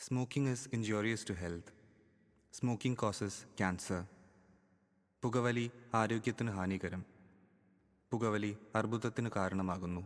Smoking is injurious to health. Smoking causes cancer. പുകവലി ആരോഗ്യത്തിന് ഹാനികരം. പുകവലി അർബുദത്തിന് കാരണമാകുന്നു.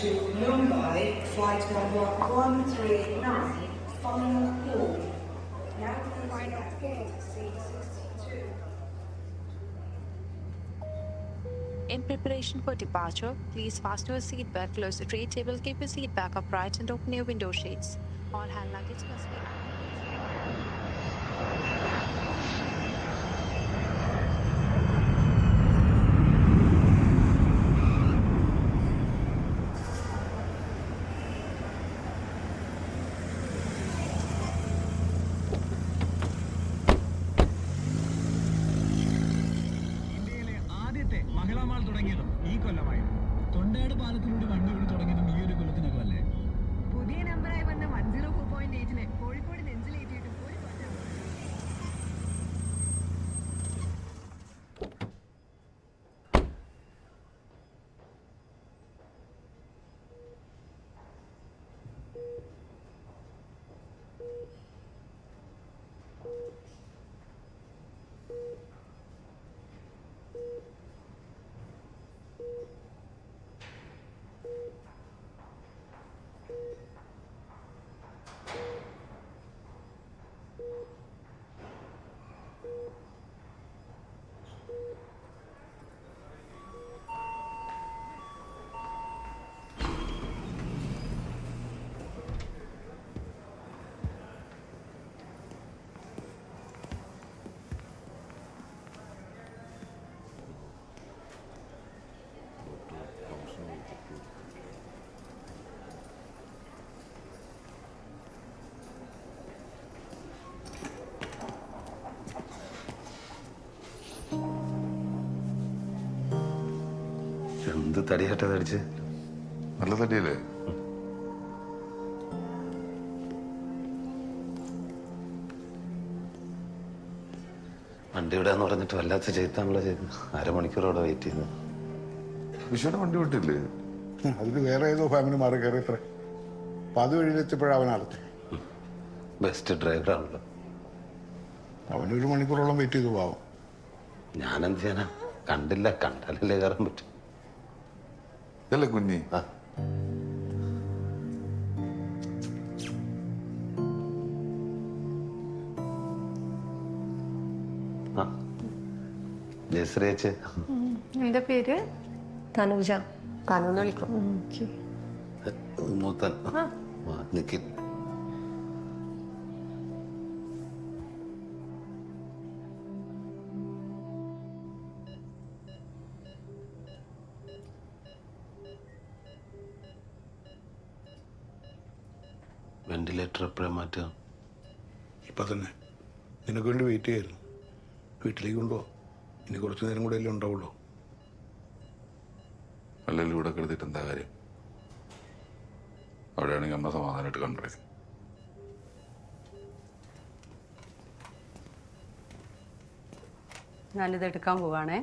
To Mumbai, flight number 139, final call. Now the final gate, C62. In preparation for departure, please fasten your seatbelt, close the tray table, keep your seat back upright and open your window shades. All hand luggage must be എന്ത് തടിയാട്ട തടിച്ച് നല്ല തടിയല്ലേ? വണ്ടി വിടാന്ന് പറഞ്ഞിട്ട് വല്ലാത്ത ചെയ്താണല്ലോ ചെയ്ത്. അരമണിക്കൂറോടെ wait ചെയ്യുന്നു. വിഷുവിനെ വണ്ടി വിട്ടില്ലേ? അതിന് വേറെ ഏതോ ഫാമിലി മാറി കയറി ഇത്ര അപ്പൊ അത് വഴിയിലെത്തിയപ്പോഴാണ് അവൻ അടുത്ത്. ബെസ്റ്റ് ഡ്രൈവറാണല്ലോ. അവനൊരു മണിക്കൂറോളം വെയിറ്റ് ചെയ്തു പാവം. ഞാനെന്ത് ചെയ്യാനാ? കണ്ടില്ല, കണ്ടാലല്ലേ കയറാൻ പറ്റും. ഇതല്ലേ കുഞ്ഞി? ആ ആ ജയശ്രീ ചേച്ചി. എന്റെ പേര് തനുജ. തനുന്ന് വിളിക്കും. മൂത്തൻ നിഖിൽ. വെന്റിലേറ്റർ എപ്പോഴാണ് മാറ്റുക? ഇപ്പം തന്നെ നിനക്ക് വേണ്ടി വെയിറ്റ് ചെയ്യായിരുന്നു. വീട്ടിലേക്ക് കൊണ്ടുപോവാ. ഇനി കുറച്ച് നേരം കൂടെ അല്ലേ ഉണ്ടാവുള്ളൂ. അല്ലെങ്കിൽ ഇവിടെ കിടത്തിട്ട് എന്താ കാര്യം? അവിടെയാണെങ്കിൽ അമ്മ സമാധാനമായിട്ട് കണ്ടേക്കും. ഞാനിത് എടുക്കാൻ പോവാണേ.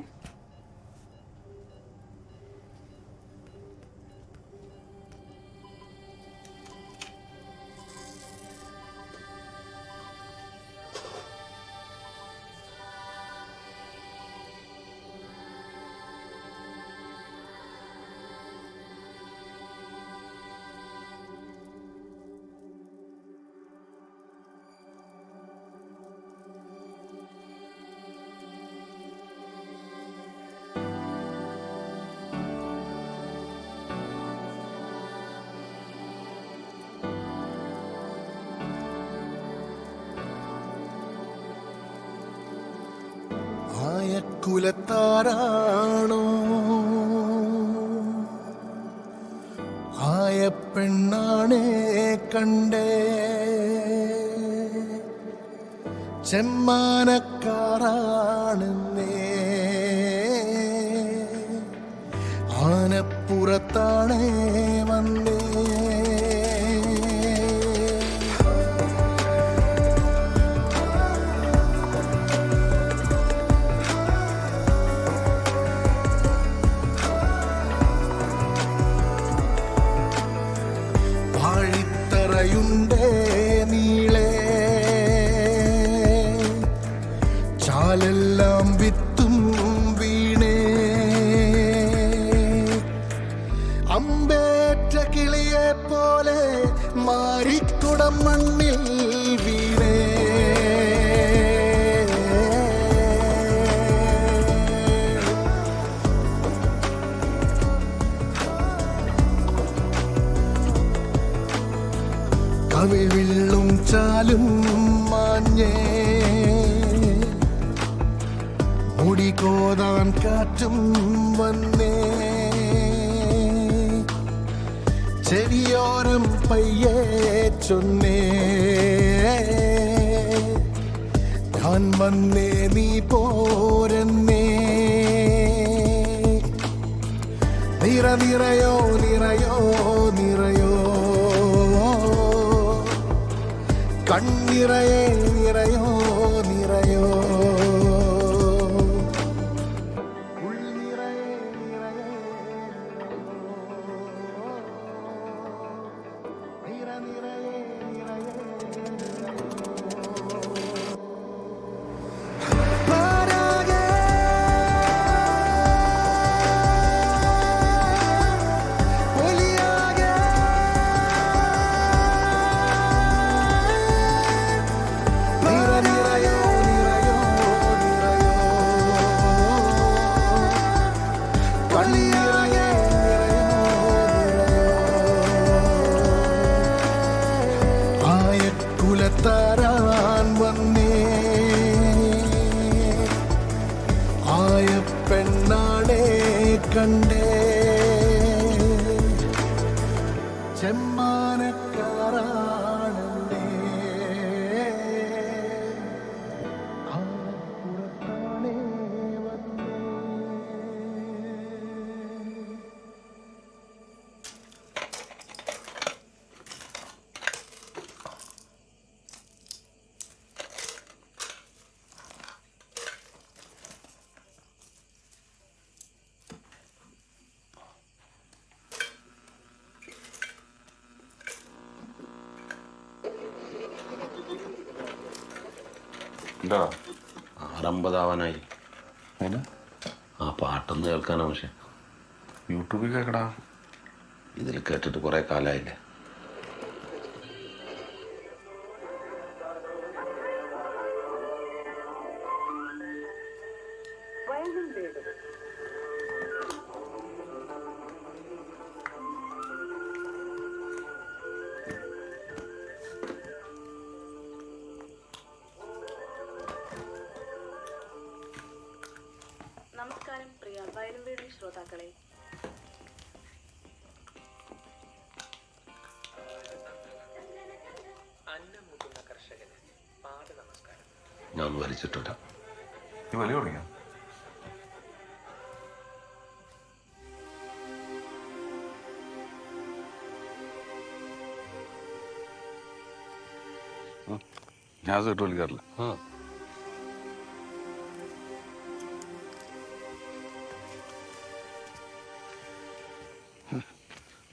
കുലത്താരാണോ ആയ പെണ്ണാണേ കണ്ടേ ചെമ്മാനക്കാരാണെന്നേ ആനപ്പുറത്താണേ വന്നേ നീളേ ചാലെല്ലാം വിത്തും വീണേ അമ്പേറ്റ കിളിയെ പോലെ മാറിക്കുടം മണ്ണിൽ വീണേ കവിളിലും ചാലും മാഞ്ഞേ മുടി കോതാൻ കാറ്റും വന്നേ ചെവിയോരം പയ്യേ ചൊന്നേ ഞാൻ വന്നേ നീ പോരെന്നേ നിറ നിറയോ നിറയോ നിറയോ കണ്ണിറയെ നിറയോ നിറയോ ഉൾനിറയെ നിറയെ നിറ നിറയെ നിറയെ കുലത്താരാൻ വന്നേ ആയ പെണ്ണാണേ കണ്ടേ ചെമ്മാനക്കാരാണെന്നേ ആനപ്പുറത്താണേ വന്നേ എന്താ 6:50 ആവാനായി. അതിന് ആ പാട്ടൊന്ന് കേൾക്കാനാ. പക്ഷെ യൂട്യൂബിൽ കേൾക്കടാ. ഇതിൽ കേട്ടിട്ട് കുറെ കാലമായില്ലേ. നമസ്കാരം പ്രിയ വയലും വീടും ശ്രോതാക്കളെ. ഞാൻ വലിച്ചിട്ടില്ല. നീ വലിയ തുടങ്ങിയ ഞാൻ സിഗരറ്റ് വലിക്കാറില്ല.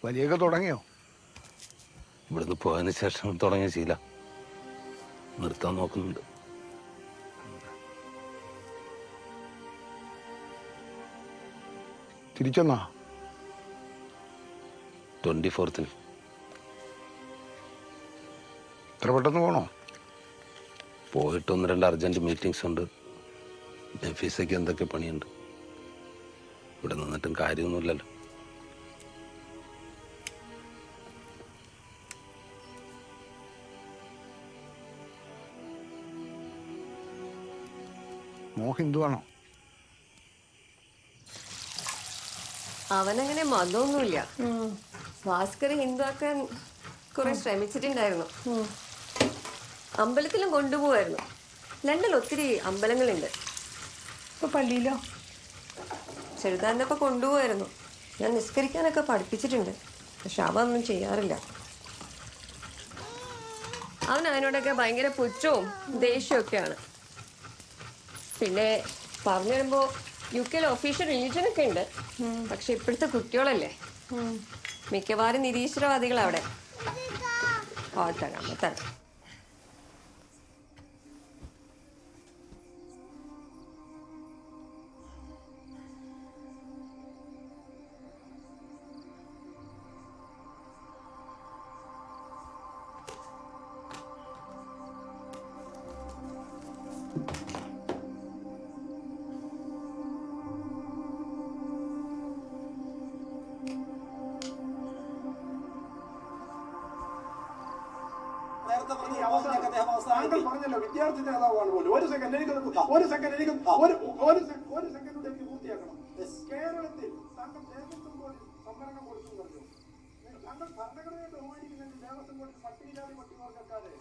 വലിയൊക്കെ തുടങ്ങിയോ? ഇവിടുന്ന് പോയതിന് ശേഷം തുടങ്ങിയ ശീല നിർത്താൻ നോക്കുന്നുണ്ട്. തിരിച്ചെന്നാ? 24th. ഇത്ര പെട്ടെന്ന് പോകണോ? പോയിട്ട് 1-2 അർജന്റ് മീറ്റിംഗ്സ് ഉണ്ട്. നഫീസയ്ക്ക് എന്തൊക്കെ പണിയുണ്ട്. ഇവിടെ നിന്നിട്ടും കാര്യമൊന്നുമില്ലല്ലോ. മോ ഹിന്ദുവാണോ? അവനങ്ങനെ മതമൊന്നുമില്ല. ഭാസ്കർ ഹിന്ദുവാക്കാൻ കുറെ ശ്രമിച്ചിട്ടുണ്ടായിരുന്നു. അമ്പലത്തിലും കൊണ്ടുപോവായിരുന്നു. ലണ്ടനിൽ ഒത്തിരി അമ്പലങ്ങളുണ്ട്. ഇപ്പൊ പള്ളിയിലോ? ചെറുതാനൊക്കെ കൊണ്ടുപോവായിരുന്നു. ഞാൻ നിസ്കരിക്കാനൊക്കെ പഠിപ്പിച്ചിട്ടുണ്ട്. പക്ഷെ അവ ഒന്നും ചെയ്യാറില്ല. അവൻ അതിനോടൊക്കെ ഭയങ്കര പുച്ഛവും ദേഷ്യമൊക്കെയാണ്. പിന്നെ പറഞ്ഞു വരുമ്പോ UK ഒഫീഷ്യൽ റിലീജിയൻ ഒക്കെ ഉണ്ട്. പക്ഷെ ഇപ്പോഴത്തെ കുട്ടികളല്ലേ, മിക്കവാറും നിരീശ്വരവാദികൾ അവിടെ. പറഞ്ഞല്ലോ വിദ്യാർത്ഥി നേതാവാണ് പോലും. ഒരു സെക്കൻഡ് എനിക്ക് പൂർത്തിയാക്കണം. കേരളത്തിൽ താങ്കൾ ദേവസ്വം ബോർഡിൽ സംവരണം കൊടുത്തു പറഞ്ഞു. താങ്കൾ ഭരണഘടനയെ ബഹുമാനിക്കുന്നെങ്കിൽ ദേവസ്വം ബോർഡിൽ പട്ടികജാതി പട്ടികവർഗക്കാരെ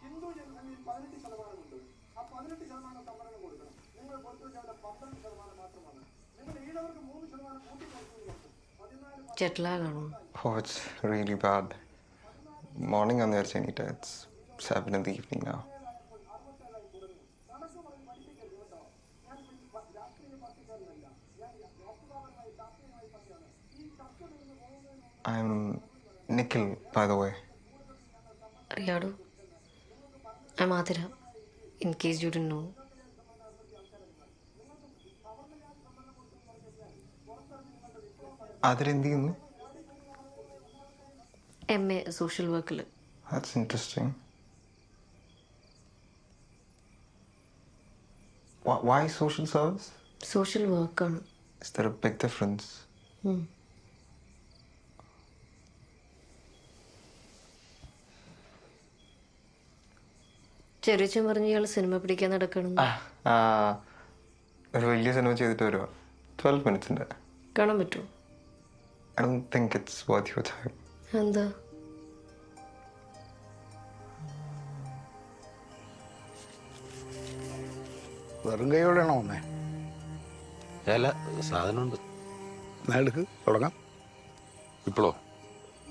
ഹിന്ദു ജനസംഖ്യയിൽ 18% ഉണ്ട്. ആ 18% സംവരണം കൊടുക്കണം. നിങ്ങൾ കൊടുത്തു വെച്ചാൽ 12% മാത്രമാണ്. നിങ്ങൾ ഈഴവർക്ക് 3% കൂട്ടി കൊടുത്തു കൊടുക്കും. 14. Oh, it's really bad. Morning on the Archanita. It's 7 in the evening now. I'm Nikhil, by the way. Riyadu, I'm Adira, in case you didn't know. Adira എന്ത് ചെയ്യുന്നു? MA social work. That's interesting. Why social service? Social work. Is there a big difference? ചെറിയ പറഞ്ഞ ഇയാൾ cinema പിടിക്കാൻ നടക്കണം. ഒരു വലിയ cinema ചെയ്തിട്ട് വരുവാ. 12 minutes കാണാൻ പറ്റുമോ? I don't think it's worth your time. എന്താ? വെറും കൈയോടെയാണോ വന്നേ? അല്ല, സാധനമുണ്ട്. എടുക്ക്, തുടങ്ങാം. ഇപ്പോഴോ?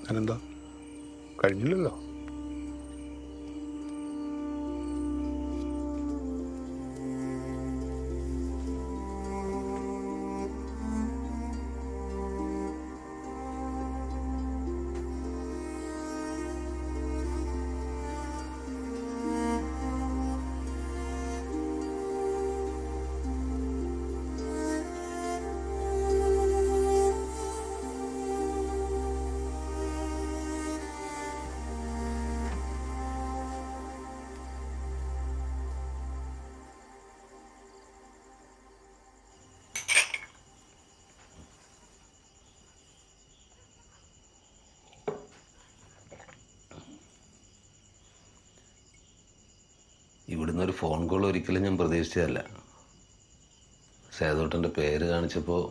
ഞാനെന്താ കഴിഞ്ഞില്ലല്ലോ. ഇവിടുന്ന് ഒരു ഫോൺ കോൾ ഒരിക്കലും ഞാൻ പ്രതീക്ഷിച്ചതല്ല. സേതോട്ടൻ്റെ പേര് കാണിച്ചപ്പോൾ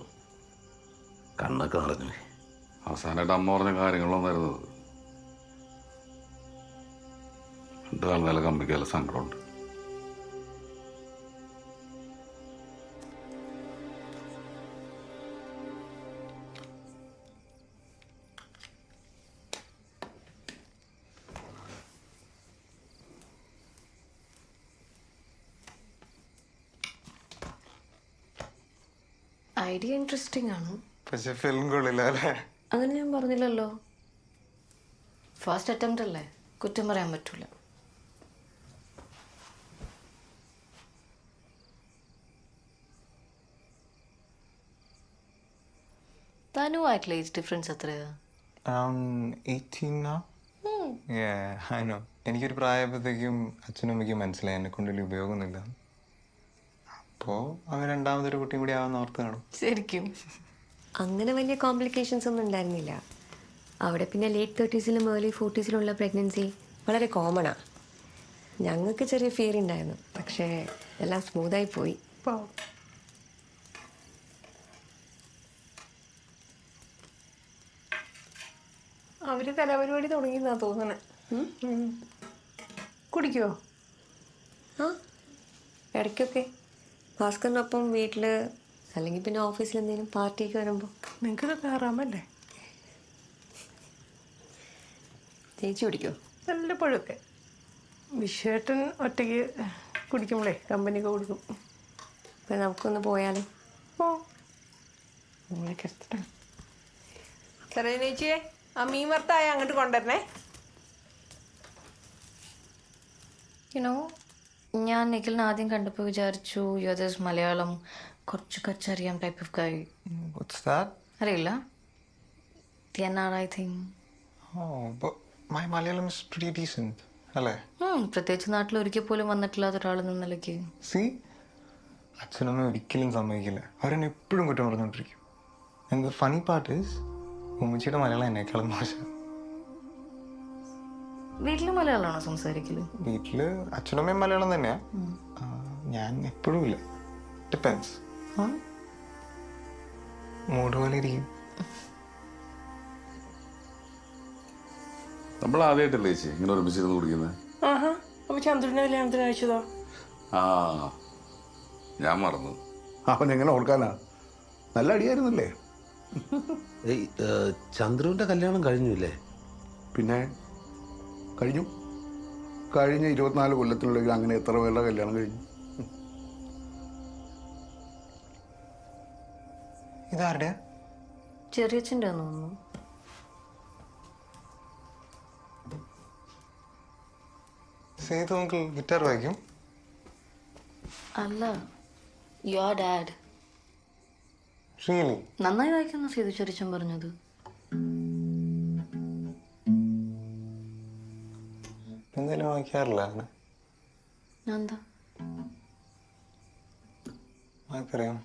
കണ്ണൊക്കെ നിറഞ്ഞു. അവസാനമായിട്ട് അമ്മ പറഞ്ഞ കാര്യങ്ങളൊന്നായിരുന്നു അത്. രണ്ടു കാലം നില കമ്പിക്കാല സങ്കടമുണ്ട്. ഐഡിയ ഇൻട്രസ്റ്റിംഗ് ആണ്, പക്ഷെ ഫിലിം കൊള്ളില്ല അല്ലേ? അങ്ങനെ ഞാൻ പറഞ്ഞില്ലല്ലോ. ഫസ്റ്റ് അറ്റംപ്റ്റ് അല്ലേ, കുറ്റം പറയാൻ പറ്റൂല. തനുവായിട്ടുള്ള ഏജ് ഡിഫറൻസ് എത്രയാ? 18 now? Yeah, I know. എനിക്കൊരു പ്രായപ്പോഴത്തേക്കും അച്ഛനും അമ്മയ്ക്കും മനസ്സിലായി എന്നെ കൊണ്ട് വലിയ ഉപയോഗമൊന്നുമില്ല. അപ്പോൾ അവൻ രണ്ടാമതൊരു കുട്ടിയും കൂടി ആവാൻ ഓർത്ത് കാണും. ശരിക്കും അങ്ങനെ വലിയ കോംപ്ലിക്കേഷൻസ് ഒന്നും ഉണ്ടായിരുന്നില്ല അവിടെ. പിന്നെ late 30s early 40s pregnancy വളരെ കോമണാണ്. ഞങ്ങൾക്ക് ചെറിയ ഫിയർ ഉണ്ടായിരുന്നു, പക്ഷേ എല്ലാം സ്മൂത്തായി പോയി. അവര് കലാപരിപാടി തുടങ്ങിയെന്നാ തോന്നണേ. കുടിക്കുവോ? ആ, ഇടയ്ക്കൊക്കെ ഭാസ്കറിനൊപ്പം വീട്ടിൽ, അല്ലെങ്കിൽ പിന്നെ ഓഫീസിൽ എന്തെങ്കിലും പാർട്ടിയൊക്കെ വരുമ്പോൾ. നിങ്ങൾക്കിത് കയറാമല്ലേ? ചേച്ചി കുടിക്കുമോ? വല്ലപ്പോഴൊക്കെ. വിശ്വേട്ടൻ ഒറ്റയ്ക്ക് കുടിക്കുമ്പോഴേ കമ്പനിയൊക്കെ കൊടുക്കും. അപ്പം നമുക്കൊന്ന് പോയാലോ? ഓ, നമ്മളൊക്കെ എടുത്തിട്ടാ. ചേച്ചിയെ ആ മീൻ വറുത്തായ അങ്ങോട്ട് കൊണ്ടുവരണേ. യുനോ, ഞാൻ നിഖിലിനെ ആദ്യം കണ്ടപ്പോൾ വിചാരിച്ചു യുവർ മലയാളം കുറച്ച് കച്ചറിയാം ടൈപ്പ് ഓഫ് ഗൈ. അറിയില്ല, TNR I think. Oh, but my Malayalam is pretty decent. അല്ലേ? പ്രത്യേകിച്ച് നാട്ടിൽ ഒരിക്കൽ പോലും വന്നിട്ടില്ലാത്ത ഒരാളെന്ന നിലയ്ക്ക്. സി, അച്ഛനമ്മ ഒരിക്കലും സമ്മതിക്കില്ല. അവരെന്നെ എപ്പോഴും കുറ്റം പറഞ്ഞുകൊണ്ടിരിക്കും. And the funny part is ഉമ്മച്ചിയുടെ മലയാളം എന്നേക്കാളും മോശം. വീട്ടിൽ മലയാളമാണോ സംസാരിക്കല്? വീട്ടില് അച്ഛനമ്മയും മലയാളം തന്നെയാ. ഞാൻ എപ്പോഴും ഇല്ല. ഡിപ്പെൻസ്. മൂഡ് പോലെ ഇരിക്കും. നമ്മൾ ആദ്യമായിട്ടല്ലേ ചേച്ചി ഇങ്ങനെ ഒരുമിച്ചിരുന്ന് കുടിക്കുന്നത്? ആഹാ, അപ്പൊ ചന്ദ്രനെ കല്യാണത്തിന് അയച്ചതോ? ആ, ഞാൻ മറന്നു. അവൻ എങ്ങനെ ഓർക്കാനാ? നല്ല അടിയായിരുന്നല്ലേ? ചന്ദ്രുവിൻ്റെ കല്യാണം കഴിഞ്ഞില്ലേ? പിന്നെ കഴിഞ്ഞു. കഴിഞ്ഞ 24 കൊല്ലത്തിനുള്ളിൽ അങ്ങനെ എത്ര പേരുടെ കല്യാണം കഴിഞ്ഞു? ഇതാരുടെ? ചെറിയച്ഛൻ്റെ തോന്നുന്നു. സേതു അങ്കിൾ ഗിറ്റാർ വായിക്കും? അല്ല, യുവർ ഡാഡ്. റിയലി? നന്നായി വായിക്കുന്ന സേതു ചെറിയച്ഛൻ പറഞ്ഞത്. എന്തായാലും വായിക്കാറില്ല അങ്ങനെ. എന്താ വായിക്കറിയാം?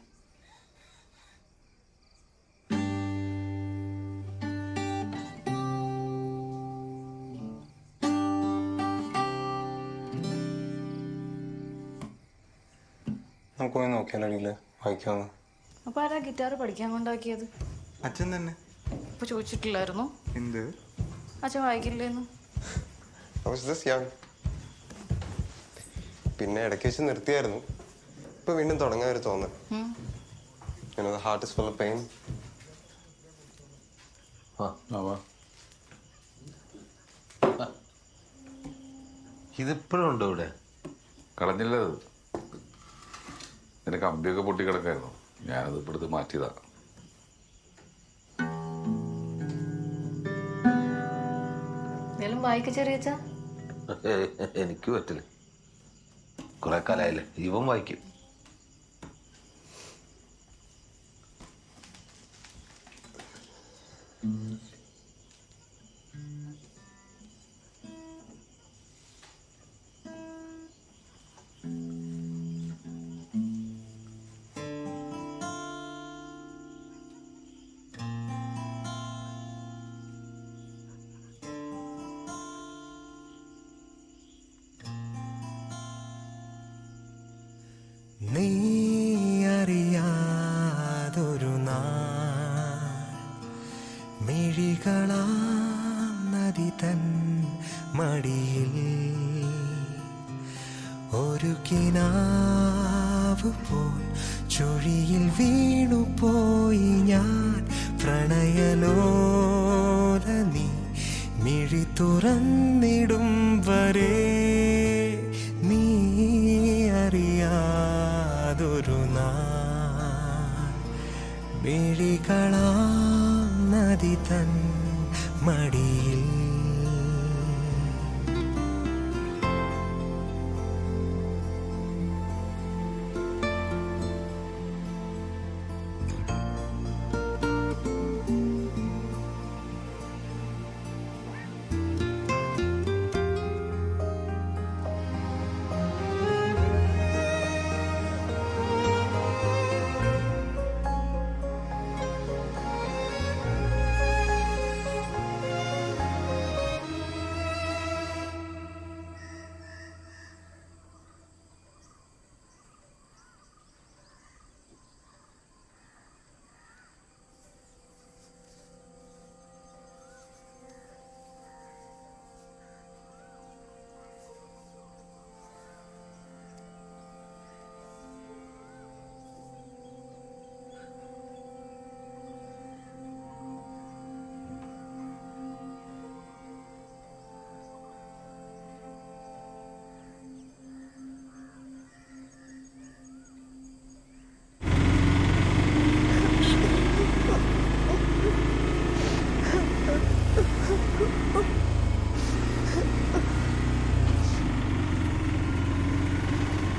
നമുക്ക് പോയി നോക്കിയാലോ അടിയില് വായിക്കാമെന്ന്. അപ്പൊ ആരാ ഗിറ്റാർ പഠിക്കാൻ കൊണ്ടാക്കിയത്? അച്ഛൻ തന്നെ. അപ്പൊ ചോദിച്ചിട്ടില്ലായിരുന്നു എന്ത്? അച്ഛൻ വായിക്കില്ലേന്ന്? പിന്നെ ഇടയ്ക്ക് വെച്ച് നിർത്തിയായിരുന്നു. ഇപ്പൊ വീണ്ടും തുടങ്ങാൻ ഒരു തോന്നൽ. Heart is full of pain. ഇതിപ്പോഴും ഉണ്ടോ ഇവിടെ? കളഞ്ഞില്ല അത്. നിനക്ക് കമ്പിയൊക്കെ പൊട്ടി കിടക്കായിരുന്നു, ഞാനത് ഇപ്പോഴത്തെ മാറ്റിയതാ. വായിക്ക ചെറിയച്ച. എനിക്ക് പറ്റില്ല, കുറെ കാലമായില്ലേ. ഇവൻ വായിക്കും. മിഴികളാം നദി തൻ മടിയിൽ ഒരു കിനാവ് പോൽ ചുഴിയിൽ വീണുപോയി ഞാൻ. പ്രണയലോല നീ മിഴി തുറന്നിടും വരെ നീ അറിയാതൊരു നാൾ മിഴികളാം നദി തൻ മടിയിൽ.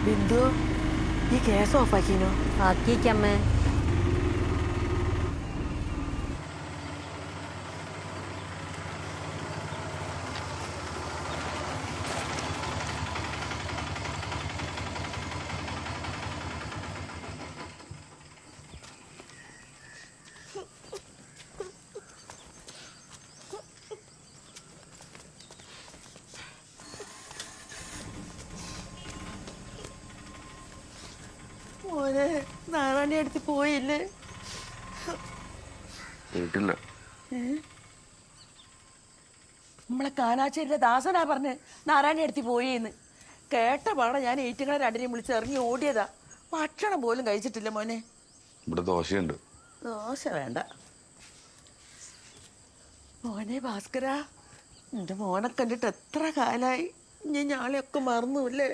ബിന്ദു, ഈ കേസ് ഓഫാക്കിനോ? ആക്കിക്കമ്മേ. മോനെ നാരായണി അടുത്ത് പോയില്ലേ? കേട്ടില്ല. നമ്മളെ കാനാച്ചേരിയുടെ ദാസനാ പറഞ്ഞ് നാരായണി അടുത്ത് പോയിന്ന്. കേട്ട പാടെ ഞാൻ ഏറ്റുകളെ രണ്ടിനെയും വിളിച്ച് ഇറങ്ങി ഓടിയതാ. ഭക്ഷണം പോലും കഴിച്ചിട്ടില്ല മോനെ. ഇവിടെ ദോശയുണ്ട്. ദോശ വേണ്ട മോനെ. ഭാസ്കര, എൻ്റെ മോനെ കണ്ടിട്ട് എത്ര കാലായി. ഞാൻ ഞാളെയൊക്കെ മറന്നുല്ലേ?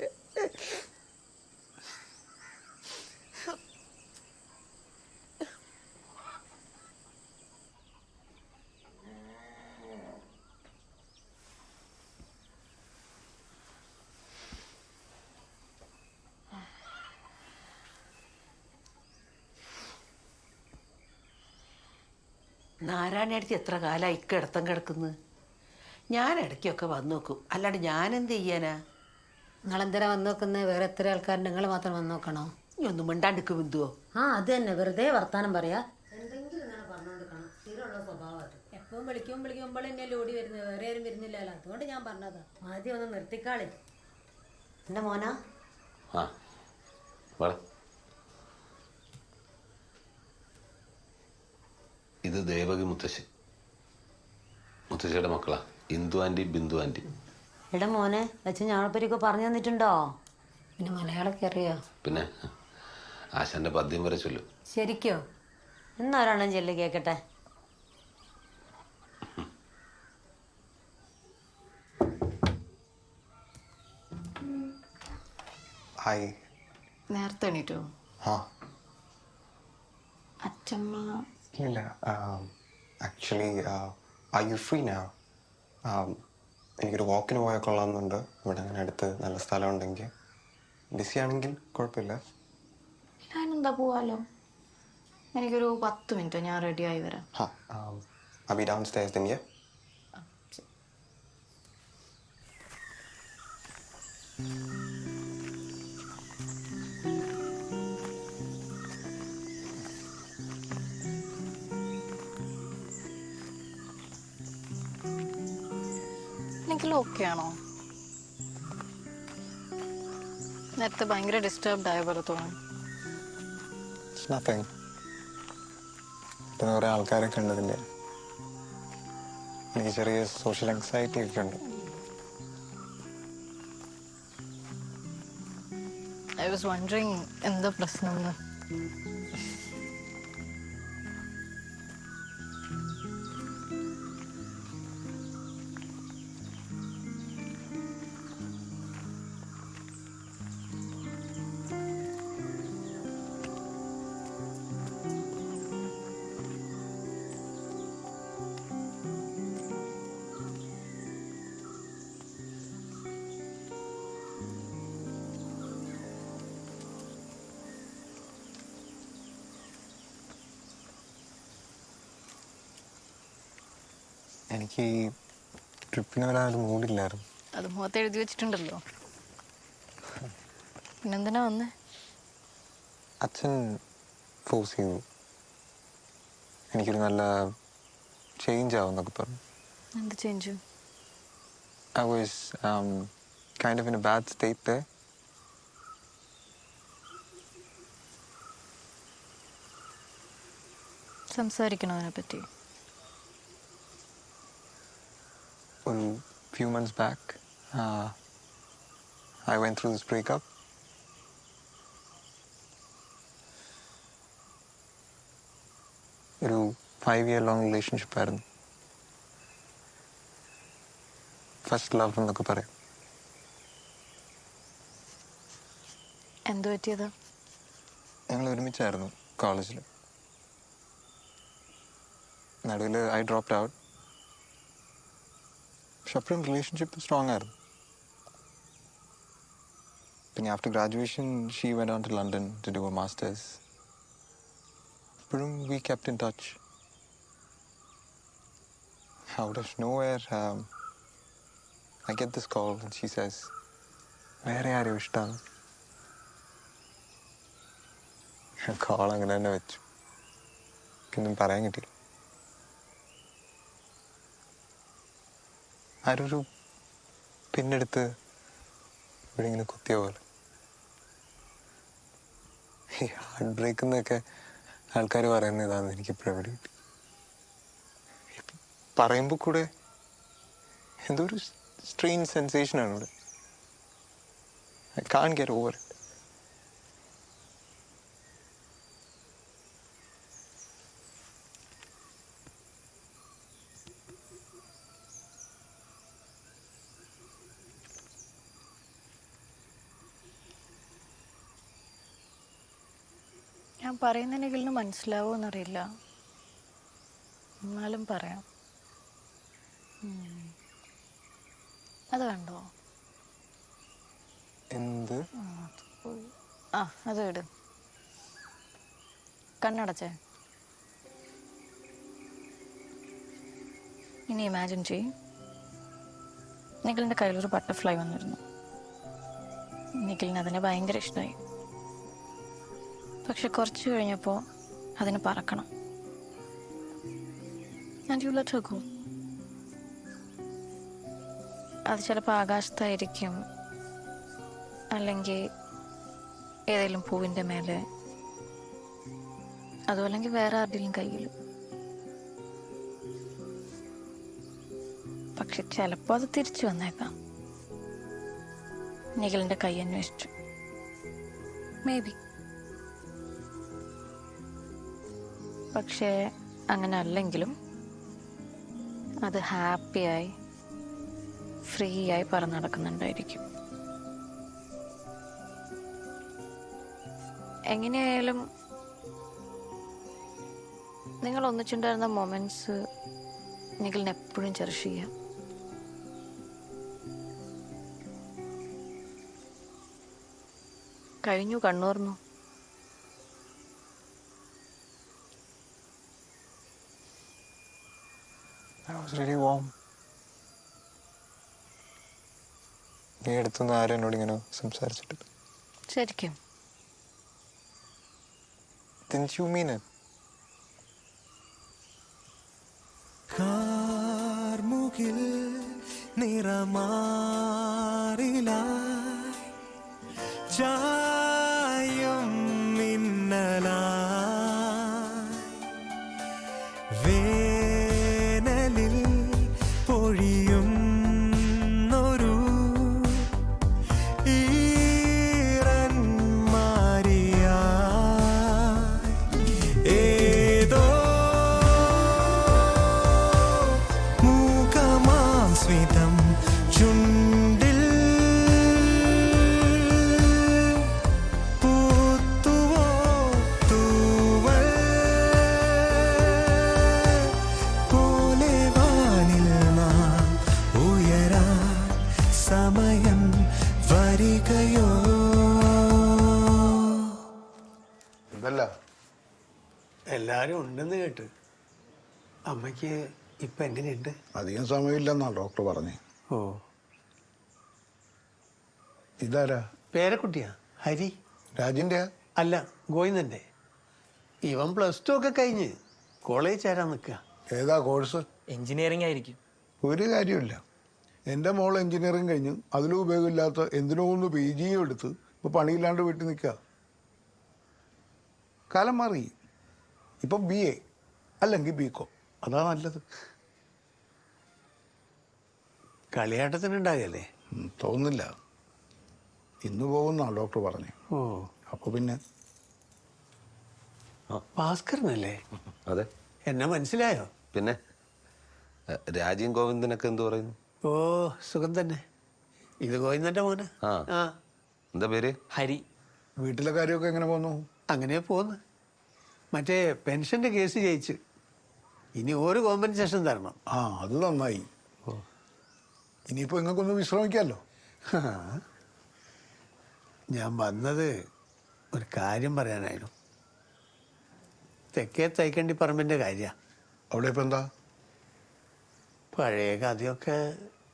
നാരായണ അടുത്ത് എത്ര കാലമായി കിടത്തം കിടക്കുന്നത്. ഞാൻ ഇടയ്ക്കൊക്കെ വന്നു നോക്കും, അല്ലാണ്ട് ഞാൻ എന്ത് ചെയ്യാനാ? നിങ്ങളെന്തിനാ വന്നു നോക്കുന്നത്? വേറെ എത്ര ആൾക്കാരുണ്ട്, നിങ്ങൾ മാത്രം വന്നു നോക്കണോ? നീ ഒന്നും മിണ്ടാണ്ടിക്ക് ബിന്ദുവോ? അത് തന്നെ, വെറുതെ വർത്താനം പറയാ. എന്തെങ്കിലും ഇങ്ങനെ പറഞ്ഞുകൊടുക്കണം, സ്ഥിരമുള്ള സ്വഭാവം അത്. എപ്പോഴും വിളിക്കുമ്പോൾ എന്നെ ഓടി വരുന്നത്, വേറെ ആരും വരുന്നില്ലല്ലോ. അതുകൊണ്ട് ഞാൻ പറഞ്ഞതാ, ആദ്യം ഒന്ന് നിർത്തിക്കാളി. എൻ്റെ മോനാ? ആ വാ. ഇത് ദേവകി മുത്തശ്ശി, മുത്തശ്ശിയുടെ മക്കളാ ഇന്ദു ആൻറ്റി, ബിന്ദു ആൻറ്റി. എടാ മോനെ, അച്ഛൻ ഞാളപ്പരിയൊക്കെ പറഞ്ഞു തന്നിട്ടുണ്ടോ? പിന്നെ മലയാളമൊക്കെ അറിയോ? പിന്നെ ആശാന്റെ പദ്യം വരെ ചൊല്ലും. ശരിക്കോ? എന്നാരാണെന്ന് ചെല്ലി കേക്കട്ടെ. ഹായ്. നേരത്തെ എണീറ്റോ? ആ അച്ഛമ്മ ഇല്ല. Actually are you free now? എനിക്കൊരു വാക്കിന് പോയാൽ കൊള്ളാമെന്നുണ്ട്. ഇവിടെ അങ്ങനെ അടുത്ത് നല്ല സ്ഥലം ഉണ്ടെങ്കിൽ. ബിസി ആണെങ്കിൽ കുഴപ്പമില്ല. ഞാനെന്താ പോവാലോ? എനിക്കൊരു 10 മിനിറ്റ്, ഞാൻ റെഡിയായി വരാം. I'll be downstairs then, yeah? എനിക്കെല്ലാം ഓക്കെ ആണോ? നേരത്തെ ഭയങ്കര ഡിസ്റ്റർബ്ഡ് ആയ പോലെ തോന്നി. It's nothing. പിന്നെ കുറേ ആൾക്കാരെ കണ്ടതിൻ്റെ. എനിക്ക് ചെറിയ സോഷ്യൽ ആങ്സൈറ്റി ഒക്കെ ഉണ്ട്. ഐ വാസ് വണ്ടറിങ് എന്താ പ്രശ്നം എന്ന്. എനിക്ക് ഈ ട്രിപ്പിന് വരാനൊരു മൂഡില്ലായിരുന്നു. അത് മുഖത്ത് എഴുതി വെച്ചിട്ടുണ്ടല്ലോ. പിന്നെന്തിനാ വന്നേ? അച്ഛൻ ഫോഴ്സ് ചെയ്തു. എനിക്കൊരു നല്ല ചേഞ്ച് ആവുന്നൊക്കെ പറഞ്ഞു. എന്ത് change? I was kind of in a bad state there. സംസാരിക്കണോ അതിനെപ്പറ്റി? A few months back, I went through this breakup. ഒരു 5-year long relationship ആയിരുന്നു. ഫസ്റ്റ് ലവ് എന്നൊക്കെ പറയാം. എന്ത് പറ്റിയത്? ഞങ്ങൾ ഒരുമിച്ചായിരുന്നു കോളേജിൽ. നടുവിൽ ഐ ഡ്രോപ്ഡ് ഔട്ട്. പക്ഷെ അപ്പോഴും റിലേഷൻഷിപ്പ് സ്ട്രോങ് ആയിരുന്നു. പിന്നെ after graduation she went on to London to do a masters. അപ്പോഴും we kept in touch. Out of nowhere I get this call and she says, വേറെ ആരെയോ ഇഷ്ടമാണ്. കോൾ അങ്ങനെ തന്നെ വെച്ചു. ഒന്നും പറയാൻ കിട്ടിയില്ല. ആരൊരു പിന്നെടുത്ത് ഇവിടെ ഇങ്ങനെ കുത്തിയ പോലെ. ഈ ഹാർട്ട് ബ്രേക്ക് എന്നൊക്കെ ആൾക്കാർ പറയുന്ന ഇതാണെന്ന് എനിക്കിപ്പോഴും എവിടെ കിട്ടി. പറയുമ്പോൾ കൂടെ എന്തോ ഒരു strange sensation ആണ് ഇവിടെ. I can't get over it. ഞാൻ പറയുന്നതിനെങ്കിലും മനസ്സിലാവോ എന്നറിയില്ല, എന്നാലും പറയാം. അത് കണ്ടോ? എന്ത്? അത് ഇട്. കണ്ണടച്ചേ. ഇനി ഇമാജിൻ ചെയ്യും, നിഖിലിൻ്റെ കയ്യിലൊരു ബട്ടർഫ്ലൈ വന്നിരുന്നു. നിഖിലിന് അതിനെ ഭയങ്കര ഇഷ്ടമായി. പക്ഷെ കുറച്ച് കഴിഞ്ഞപ്പോൾ അതിന് പറക്കണം. And you let her go. അത് ചിലപ്പോൾ ആകാശത്തായിരിക്കും, അല്ലെങ്കിൽ ഏതെങ്കിലും പൂവിൻ്റെ മേലെ, അതും അല്ലെങ്കിൽ വേറെ ആരുടെയും കയ്യിൽ. പക്ഷെ ചിലപ്പോൾ അത് തിരിച്ചു വന്നേക്കാം, നിഖിലിൻ്റെ കൈ അന്വേഷിച്ചു. May be. പക്ഷേ അങ്ങനെ അല്ലെങ്കിലും അത് ഹാപ്പിയായി ഫ്രീ ആയി പറന്ന് നടക്കുന്നുണ്ടായിരിക്കും. എങ്ങനെയായാലും നിങ്ങൾ ഒന്നിച്ചുണ്ടായിരുന്ന മൊമെന്റ്സ് നിഖിലിന് എപ്പോഴും ചെറിഷ് ചെയ്യാം. കഴിഞ്ഞു, കണ്ണൂർന്നു. I was really warm. നീ അടുത്തുനിന്ന് ആരും എന്നോട് ഇങ്ങനെ സംസാരിച്ചിട്ടില്ല. ശരിക്കും? Didn't you mean it? കാർമുകിൽ നിറമാറിലായി ചായം മിന്നലായി വേനലിൽ എല്ലാവരും ഉണ്ടെന്ന് കേട്ട്. അമ്മയ്ക്ക് ഇപ്പം എങ്ങനെയുണ്ട്? അധികം സമയമില്ലെന്നാണ് ഡോക്ടർ പറഞ്ഞേ. ഓ, ഇതാരാ? പേരക്കുട്ടിയാ, ഹരി. രാജിൻ്റെ? അല്ല, ഗോവിന്ദൻ്റെ. ഇവൻ +2 ഒക്കെ കഴിഞ്ഞ് കോളേജ് ചേരാൻ നിൽക്കുക. ഏതാ കോഴ്സ്? എഞ്ചിനീയറിംഗ് ആയിരിക്കും. ഒരു കാര്യമില്ല. എൻ്റെ മോൾ എഞ്ചിനീയറിംഗ് കഴിഞ്ഞ് അതിലും ഉപയോഗമില്ലാത്ത എന്തിനോ ഒന്ന് PG എടുത്ത് ഇപ്പോൾ പണിയില്ലാണ്ട് വീട്ടിൽ നിൽക്കുക. കാലം മാറി. ഇപ്പം BA അല്ലെങ്കിൽ BCom, അതാ നല്ലത്. കളിയാട്ടത്തിനുണ്ടാകല്ലേ? തോന്നുന്നില്ല. ഇന്ന് പോകുന്നാണ് ഡോക്ടർ പറഞ്ഞു. ഓ, അപ്പോൾ പിന്നെ ഭാസ്കരനല്ലേ? അതെ. എന്നെ മനസ്സിലായോ? പിന്നെ രാജീവ് ഗോവിന്ദനൊക്കെ എന്ത് പറയുന്നു? ഓ, സുഖം തന്നെ. ഇത് ഗോവിന്ദൻ്റെ മോന്. ആ, എന്താ പേര്? ഹരി. വീട്ടിലെ കാര്യമൊക്കെ എങ്ങനെ പോന്നു? അങ്ങനെ പോന്ന്. മറ്റേ പെൻഷൻ്റെ കേസ് ജയിച്ച് ഇനി ഒരു കോമ്പൻസേഷൻ തരണം. ആ, അത് നന്നായി. ഇനിയിപ്പോൾ നിങ്ങൾക്കൊന്ന് വിശ്രമിക്കാമല്ലോ. ഞാൻ വന്നത് ഒരു കാര്യം പറയാനായിരുന്നു. തെക്കേ തൈക്കണ്ടി പറമ്പിൻ്റെ കാര്യമാണ്. അവിടെ ഇപ്പം എന്താ? പഴയ കഥയൊക്കെ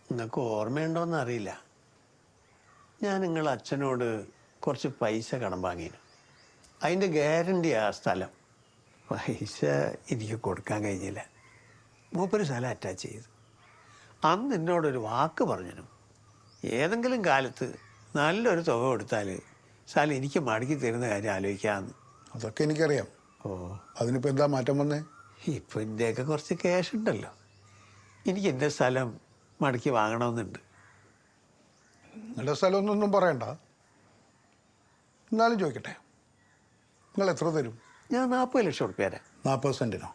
നിങ്ങൾക്ക് ഓർമ്മയുണ്ടോയെന്ന് അറിയില്ല. ഞാൻ നിങ്ങളുടെ അച്ഛനോട് കുറച്ച് പൈസ കടം വാങ്ങിയിരുന്നു. അതിൻ്റെ ഗ്യാരണ്ടിയാ സ്ഥലം. പൈസ എനിക്ക് കൊടുക്കാൻ കഴിഞ്ഞില്ല. മൂപ്പര് സ്ഥലം അറ്റാച്ച് ചെയ്തു. അന്ന് എന്നോടൊരു വാക്ക് പറഞ്ഞു, ഏതെങ്കിലും കാലത്ത് നല്ലൊരു തുക കൊടുത്താൽ സ്ഥലം എനിക്ക് മടക്കി തരുന്ന കാര്യം ആലോചിക്കാമെന്ന്. അതൊക്കെ എനിക്കറിയാം. ഓ, അതിനിപ്പോൾ എന്താ മാറ്റം വന്നേ? ഇപ്പം എൻ്റെയൊക്കെ കുറച്ച് ക്യാഷ് ഉണ്ടല്ലോ. എനിക്ക് എൻ്റെ സ്ഥലം മടക്കി വാങ്ങണമെന്നുണ്ട്. നിങ്ങളുടെ സ്ഥലമൊന്നും പറയണ്ട. എന്നാലും ചോദിക്കട്ടെ, നിങ്ങൾ എത്ര തരും? ഞാൻ 40 ലക്ഷം റുപ്യ തരാം. 40 സെൻറ്റിനോ?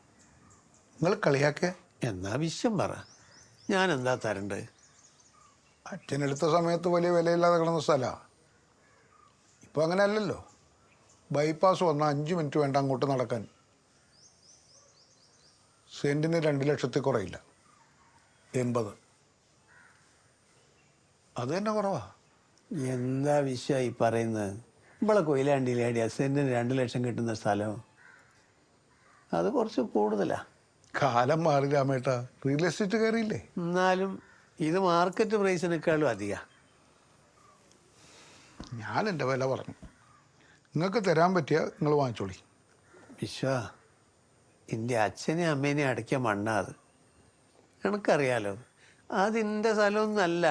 നിങ്ങൾ കളിയാക്കിയ? എന്നാ വിശ്വം പറ, ഞാൻ എന്താ തരേണ്ടത്? അച്ഛനെടുത്ത സമയത്ത് വലിയ വിലയില്ലാതെ കിടന്ന സ്ഥലമാണ്. ഇപ്പോൾ അങ്ങനെ അല്ലല്ലോ. ബൈപ്പാസ് വന്നാൽ 5 മിനിറ്റ് വേണ്ട അങ്ങോട്ട് നടക്കാൻ. സെൻറ്റിന് 2 ലക്ഷത്തിൽ കുറയില്ല. 80. അത് തന്നെ കുറവാ. എന്താ വിശ്വം ഈ പറയുന്നത്? നമ്മളെ കൊയിലാണ്ടിയിലേടിയ സെൻറ്റിന് 2 ലക്ഷം കിട്ടുന്ന സ്ഥലം അത് കുറച്ച് കൂടുതലാ. കാലം മാറി രാമേട്ട. Real estate കയറിയില്ലേ? എന്നാലും ഇത് മാർക്കറ്റ് പ്രൈസിനേക്കാളും അധികം. ഞാൻ എൻ്റെ വില പറഞ്ഞു. നിങ്ങൾക്ക് തരാൻ പറ്റിയ നിങ്ങൾ വാങ്ങിച്ചോളി. വിശ്വ, എൻ്റെ അച്ഛനെയും അമ്മേനെയും അടയ്ക്കിയ മണ്ണാ അത്. എനിക്കറിയാലോ, അതിൻ്റെ സ്ഥലമൊന്നുമല്ല.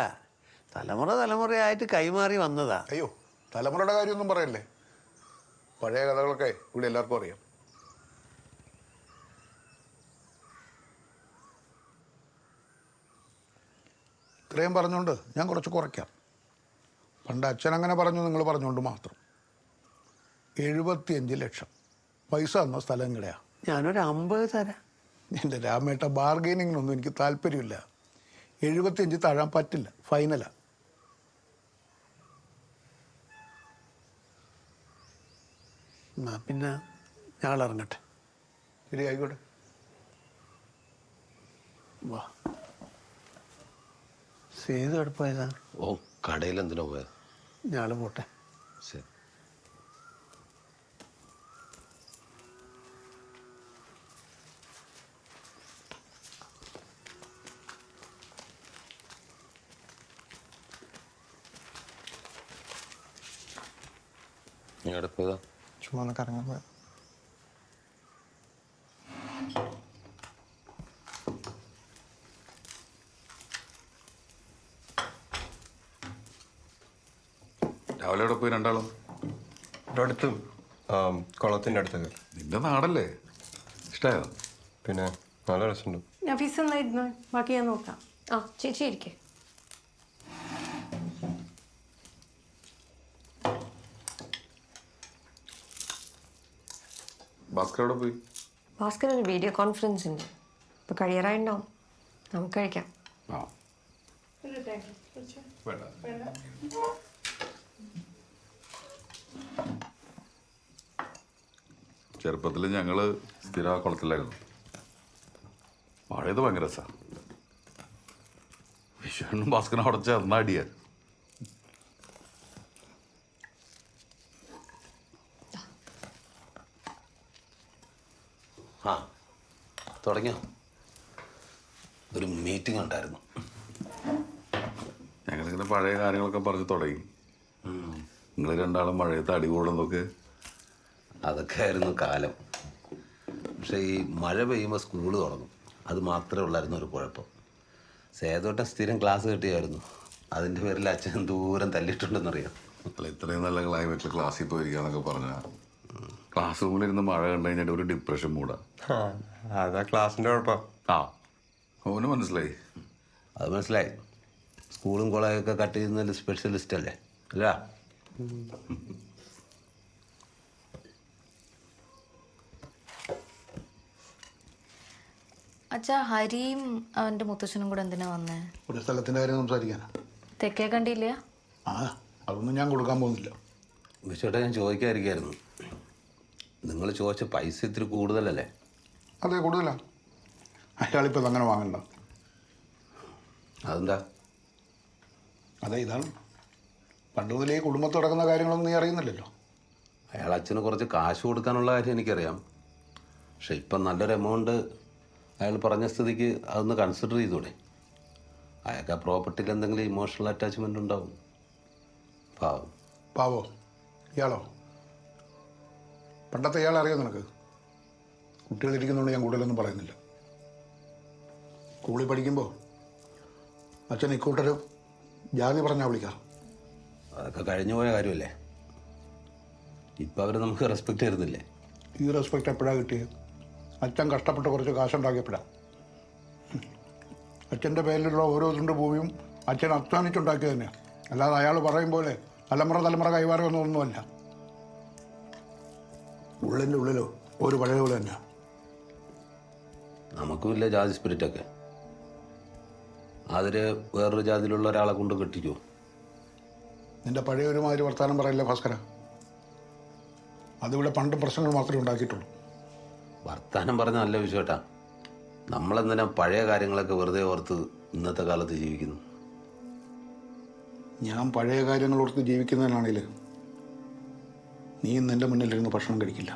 തലമുറയായിട്ട് കൈമാറി വന്നതാ. അയ്യോ, തലമുറയുടെ കാര്യമൊന്നും പറയല്ലേ. പഴയ കഥകളൊക്കെ ഇവിടെ എല്ലാവർക്കും അറിയാം. ഇത്രയും പറഞ്ഞുകൊണ്ട് ഞാൻ കുറച്ച് കുറയ്ക്കാം. പണ്ട് അച്ഛൻ അങ്ങനെ പറഞ്ഞു, നിങ്ങൾ പറഞ്ഞുകൊണ്ട് മാത്രം. 75 ലക്ഷം പൈസ തന്ന സ്ഥലം എങ്ങനെയാണ്? ഞാനൊരു 50 തരാം. എൻ്റെ രാമേട്ട, ബാർഗെയിനിങ്ങിനൊന്നും എനിക്ക് താല്പര്യമില്ല. 75 താഴാൻ പറ്റില്ല, ഫൈനലാണ്. എന്നാ പിന്നെ ഞങ്ങൾ ഇറങ്ങട്ടെ. ശരി, ആയിക്കോട്ടെ. വാ. സേതു എടുപ്പോയതാ? ഓ, കടയിൽ എന്തിനാ പോയത്? ഞങ്ങൾ പോട്ടെ. ശരി. നീ എവിടെ പോയതാ? ചുമ്മാ ഒന്ന് കറങ്ങാൻ പോയാ. രാവിലെ എവിടെ പോയി രണ്ടാളും? ഇവിടെ അടുത്ത് കുളത്തിൻ്റെ അടുത്തൊക്കെ. നിന്റെ നാടല്ലേ? ഇഷ്ടമായോ? പിന്നെ നല്ല രസമുണ്ട്. ഞാൻ ഫീസ് എന്നായിരുന്നു, ബാക്കി ഞാൻ നോക്കാം. ആ, ചേച്ചി ഇരിക്കേ. ഭാസ്കർ എവിടെ പോയി? ഭാസ്കർ ഒരു വീഡിയോ കോൺഫറൻസ് ഉണ്ട്. ഇപ്പോൾ കഴിയാറായിട്ടുണ്ടാവും. നമുക്ക് കഴിക്കാം. ആ, ചെറുപ്പത്തിൽ ഞങ്ങള് സ്ഥിര കുളത്തിലായിരുന്നു. മഴയത് ഭയങ്കര രസമാണ്. വിഷുവിനും ഭാസ്കരനും അവിടെ ചേർന്നടിയാ. തുടങ്ങിയോ? ഒരു മീറ്റിംഗ് ഉണ്ടായിരുന്നു. ഞങ്ങളിങ്ങനെ പഴയ കാര്യങ്ങളൊക്കെ പറഞ്ഞ് തുടങ്ങി. നിങ്ങൾ രണ്ടാളും മഴയത്ത് അടികൂടുന്നതൊക്കെ അതൊക്കെ ആയിരുന്നു കാലം. പക്ഷേ ഈ മഴ പെയ്യുമ്പോൾ സ്കൂൾ തുടങ്ങും. അത് മാത്രമേ ഉള്ളായിരുന്നു ഒരു കുഴപ്പം. സേതോട്ടം സ്ഥിരം ക്ലാസ് കിട്ടിയായിരുന്നു. അതിൻ്റെ പേരിൽ അച്ഛൻ ദൂരം തല്ലിയിട്ടുണ്ടെന്നറിയാം. അല്ല, ഇത്രയും നല്ല ക്ലൈമറ്റിൽ ക്ലാസ്സിൽ പോയിരിക്കാന്നൊക്കെ പറഞ്ഞാൽ ക്ലാസ് റൂമിലിരുന്ന് മഴ കണ്ടു കഴിഞ്ഞാൽ ഒരു ഡിപ്രഷൻ മൂടാ. അതാ ക്ലാസ്സിൻ്റെ കുഴപ്പം. ആ, അവന് മനസ്സിലായി. അത് മനസ്സിലായി. സ്കൂളും കോളേജൊക്കെ കട്ട് ചെയ്യുന്നതിൽ സ്പെഷ്യലിസ്റ്റ് അല്ലേ? അല്ല, അച്ഛാ, ഹരിയും അവന്റെ മുത്തശ്ശനും കൂടെ എന്തിനാ വന്നേ? ഒരു സ്ഥലത്തിൻ്റെ കാര്യം സംസാരിക്കാനാ. തെക്കേ കണ്ടില്ല? ആ, അതൊന്നും ഞാൻ കൊടുക്കാൻ പോകുന്നില്ല. വിശ്വട്ടെ, ഞാൻ ചോദിക്കാതിരിക്കായിരുന്നു. നിങ്ങൾ ചോദിച്ച പൈസ ഇത്തിരി കൂടുതലല്ലേ? അതെ, കൂടുതലാണ്. അയാളിപ്പോൾ അങ്ങനെ വാങ്ങണ്ട. അതെന്താ? അതെ, ഇതാണ്. പണ്ട് മുതലേ കുടുംബത്ത് നടക്കുന്ന കാര്യങ്ങളൊന്നും നീ അറിയുന്നില്ലല്ലോ. അയാൾ അച്ഛന് കുറച്ച് കാശ് കൊടുക്കാനുള്ള കാര്യം എനിക്കറിയാം. പക്ഷെ ഇപ്പം നല്ലൊരു എമൗണ്ട് അയാൾ പറഞ്ഞ സ്ഥിതിക്ക് അതൊന്ന് കൺസിഡർ ചെയ്തൂടെ? അയാൾക്ക് ആ പ്രോപ്പർട്ടിയിൽ എന്തെങ്കിലും ഇമോഷണൽ അറ്റാച്ച്മെൻ്റ് ഉണ്ടാവും. പാവം. പാവോ? ഇയാളോ? പണ്ടത്തെ ഇയാളെ അറിയാം നിനക്ക്? കുട്ടികളിരിക്കുന്നതുകൊണ്ട് ഞാൻ കൂടുതലൊന്നും പറയുന്നില്ല. സ്കൂളിൽ പഠിക്കുമ്പോൾ അച്ഛൻ ഇക്കൂട്ടരും ജാതി പറഞ്ഞാൽ വിളിക്കാം. അതൊക്കെ കഴിഞ്ഞു പോയ കാര്യമല്ലേ? ഇപ്പം അവർ നമുക്ക് റെസ്പെക്റ്റ് തരുന്നില്ലേ? ഈ റെസ്പെക്റ്റ് എപ്പോഴാണ് കിട്ടിയത്? അച്ഛൻ കഷ്ടപ്പെട്ട് കുറച്ച് കാശുണ്ടാക്കിയപ്പോഴാണ്. അച്ഛൻ്റെ പേരിലുള്ള ഓരോ തുണ്ട് ഭൂമിയും അച്ഛൻ അധ്വാനിച്ചുണ്ടാക്കിയത് തന്നെയാണ്. അല്ലാതെ അയാൾ പറയും പോലെ തലമുറ കൈമാറുമെന്നൊന്നുമല്ല. ഉള്ളിൻ്റെ ഉള്ളിലോ ഒരു പഴയ പോലെ തന്നെയാണ്. നമുക്കുമില്ല ജാതി സ്പിരിറ്റൊക്കെ. അതിൽ വേറൊരു ജാതിയിലുള്ള ഒരാളെ കൊണ്ട് കെട്ടിക്കുമോ? നിന്റെ പഴയ ഒരുമാതിരി വർത്തമാനം പറയില്ല ഭാസ്കര. അതിവിടെ പണ്ട് പ്രശ്നങ്ങൾ മാത്രമേ ഉണ്ടാക്കിയിട്ടുള്ളൂ. വർത്താനം പറഞ്ഞ നല്ല വിഷയട്ടാ. നമ്മളെന്തിനാ പഴയ കാര്യങ്ങളൊക്കെ വെറുതെ ഓർത്ത് ഇന്നത്തെ കാലത്ത് ജീവിക്കുന്നു? ഞാൻ പഴയ കാര്യങ്ങൾ ഓർത്ത് ജീവിക്കുന്നതിനാണെങ്കിൽ നീ നിന്റെ മുന്നിലിരുന്ന് ഭക്ഷണം കഴിക്കില്ല.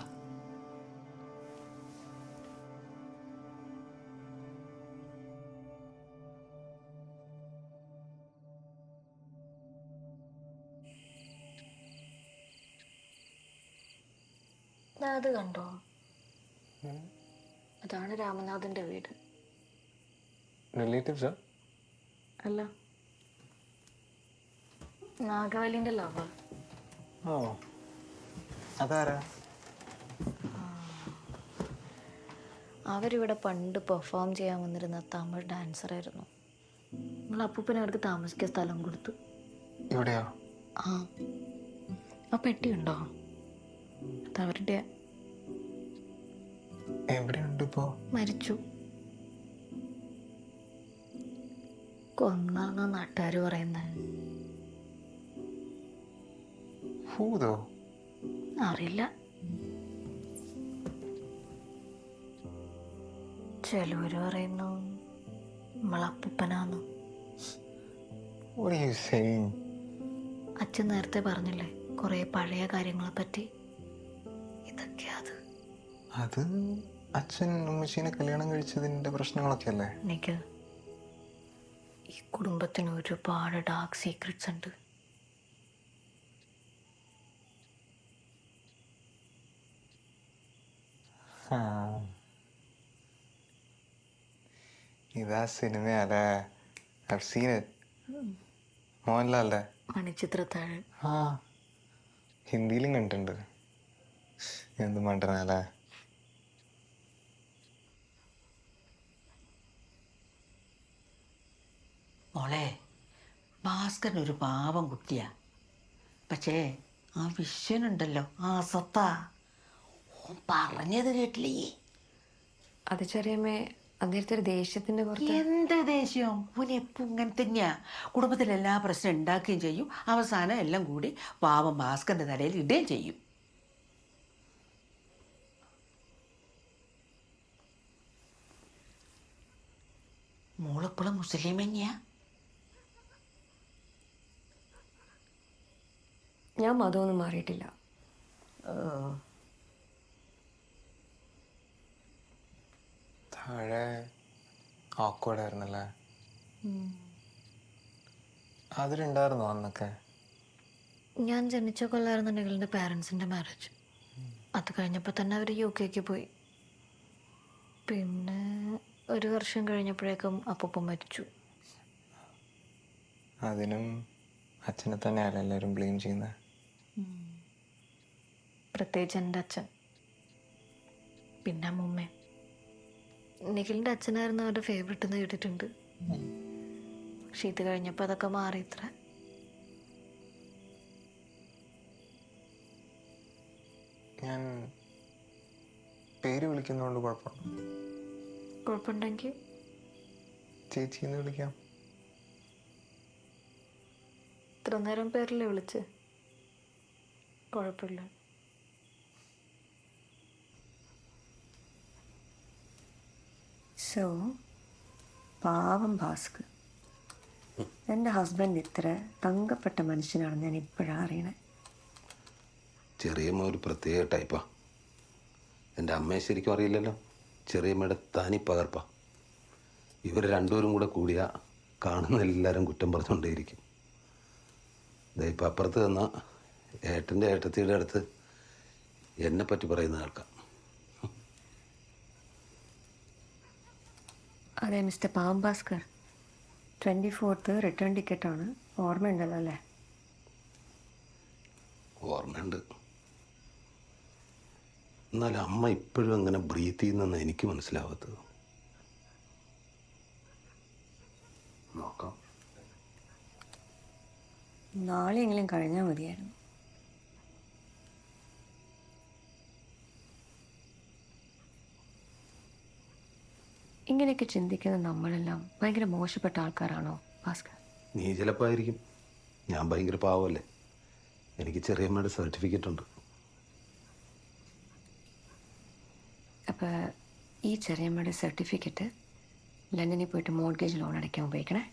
അത് കണ്ടോ? അതാണ് രാമനാഥന്റെ വീട്. റിലേറ്റീവ്സാ? അല്ല, നാഗവല്ലിന്റെ ലവർ. ഓ, അതാരാ? അവരിവിടെ പണ്ട് പെർഫോം ചെയ്യാൻ വന്നിരുന്ന തമിഴ് ഡാൻസറായിരുന്നു. നമ്മൾ അപ്പൂപ്പനെ അവർക്ക് താമസിക്കാൻ സ്ഥലം കൊടുത്തു. ഇവിടെയോ? ആ പെട്ടിയുണ്ടോ? അതവരുടെ. എവിടെയുണ്ട് ഇപ്പോ? മരിച്ചു. കൊന്നാന്ന നാട്ടുകാർ പറയുന്നത്. അറിയില്ല. ചിലവര് പറയുന്നു നമ്മളപ്പൂപ്പനാന്ന്. അച്ഛൻ നേരത്തെ പറഞ്ഞില്ലേ കുറെ പഴയ കാര്യങ്ങളെ പറ്റി. ഇതൊക്കെയാ അത് അച്ഛൻ ഉമ്മച്ചീനെ കല്യാണം കഴിച്ചതിന്റെ പ്രശ്നങ്ങളൊക്കെ അല്ലേ? എനിക്ക് ഈ കുടുംബത്തിന് ഒരുപാട് ഡാർക്ക് സീക്രറ്റ്സ് ഉണ്ട്. ഇതാ സിനിമയല്ലേ? I've seen it. മോഹൻലാലിന്റെ മണിച്ചിത്രത്താഴ്. ഹിന്ദിയിലും കണ്ടിട്ടുണ്ട്. എന്ത് മണ്ടനല്ലേ? മോളെ, ഭാസ്കരൻ ഒരു പാവം കുട്ടിയാ. പക്ഷേ ആ വിശ്വനുണ്ടല്ലോ, ആ സത്താ പറഞ്ഞത് കേട്ടില്ലേ? അത് ചെറിയമ്മേ, അന്നേരത്തെ ഒരു ദേഷ്യത്തിന്റെ പുറത്ത്. എന്ത് ദേഷ്യം? ഓന് എപ്പോൾ ഇങ്ങനെ തന്നെയാ. കുടുംബത്തിൽ എല്ലാ പ്രശ്നം ഉണ്ടാക്കുകയും ചെയ്യും. അവസാനം എല്ലാം കൂടി പാവം ഭാസ്കറിന്റെ തലയിൽ ഇടുകയും ചെയ്യും. മോളിപ്പോഴും മുസ്ലിം തന്നെയാ? ഞാൻ മതമൊന്നും മാറിയിട്ടില്ല. പഴയ ആക്വേർഡായിരുന്നല്ലേ? അതിലുണ്ടായിരുന്നോ അന്നൊക്കെ? ഞാൻ ജനിച്ച കൊല്ലായിരുന്നുണ്ടെങ്കിൽ എൻ്റെ പാരൻസിൻ്റെ മാരേജ്. അത് കഴിഞ്ഞപ്പോൾ തന്നെ അവർ UK പോയി. പിന്നെ 1 വർഷം കഴിഞ്ഞപ്പോഴേക്കും അപ്പൂപ്പൻ മരിച്ചു. അതിനും അച്ഛനെ തന്നെയല്ല എല്ലാവരും ബ്ലെയിം ചെയ്യുന്നത്. പ്രത്യേകിച്ച് എൻ്റെ അച്ഛൻ, പിന്നെ അമ്മൂമ്മ. നിഖിലിൻ്റെ അച്ഛനായിരുന്നു അവരുടെ ഫേവറേറ്റ് എന്ന് കേട്ടിട്ടുണ്ട്. പക്ഷെ ഇത് കഴിഞ്ഞപ്പോൾ അതൊക്കെ മാറി. ഇത്ര ഞാൻ പേര് വിളിക്കുന്നതുകൊണ്ട് കുഴപ്പമുണ്ടോ? കുഴപ്പമുണ്ടെങ്കിൽ ചേച്ചിന്ന് വിളിക്കാം. ഇത്ര നേരം പേരില്ലേ വിളിച്ച്? കുഴപ്പമില്ല. സോ പാവം ഭാസ്കർ, എൻ്റെ ഹസ്ബൻഡ് ഇത്ര തങ്കപ്പെട്ട മനുഷ്യനാണെന്ന് ഞാൻ ഇപ്പോഴാണ് അറിയണേ. ചെറിയമ്മ ഒരു പ്രത്യേക ടൈപ്പാ. എൻ്റെ അമ്മയെ ശരിക്കും അറിയില്ലല്ലോ. ചെറിയമ്മയുടെ തനി പകർപ്പാ. ഇവർ രണ്ടുപേരും കൂടെ കൂടിയാ കാണുന്ന എല്ലാവരും കുറ്റം പറഞ്ഞുകൊണ്ടേയിരിക്കും. ഇപ്പം അപ്പുറത്ത് തന്ന ഏട്ടൻ്റെ ഏട്ടത്തിയുടെ അടുത്ത് എന്നെ പറ്റി പറയുന്ന കേൾക്കാം. അതെ മിസ്റ്റർ പാവം ഭാസ്കർ, 24th റിട്ടേൺ ടിക്കറ്റാണ്. ഓർമ്മയുണ്ടല്ലോ അല്ലേ? ഓർമ്മയുണ്ട്. എന്നാൽ അമ്മ ഇപ്പോഴും അങ്ങനെ ബ്രീത്ത് ചെയ്യുന്നെന്ന് എനിക്ക് മനസ്സിലാവാത്തത്. നോക്കാം. നാളെയെങ്കിലും കഴിഞ്ഞാൽ മതിയായിരുന്നു. ഇങ്ങനെയൊക്കെ ചിന്തിക്കുന്ന നമ്മളെല്ലാം ഭയങ്കര മോശപ്പെട്ട ആൾക്കാരാണോ ഭാസ്കർ? നീ ചിലപ്പോൾ ആയിരിക്കും. ഞാൻ ഭയങ്കര പാവമല്ലേ. എനിക്ക് ചെറിയമ്മയുടെ സർട്ടിഫിക്കറ്റ് ഉണ്ട്. അപ്പോൾ ഈ ചെറിയമ്മയുടെ സർട്ടിഫിക്കറ്റ് ലണ്ടനിൽ പോയിട്ട് മോർഗേജ് ലോൺ അടയ്ക്കാൻ ഉപയോഗിക്കണേ.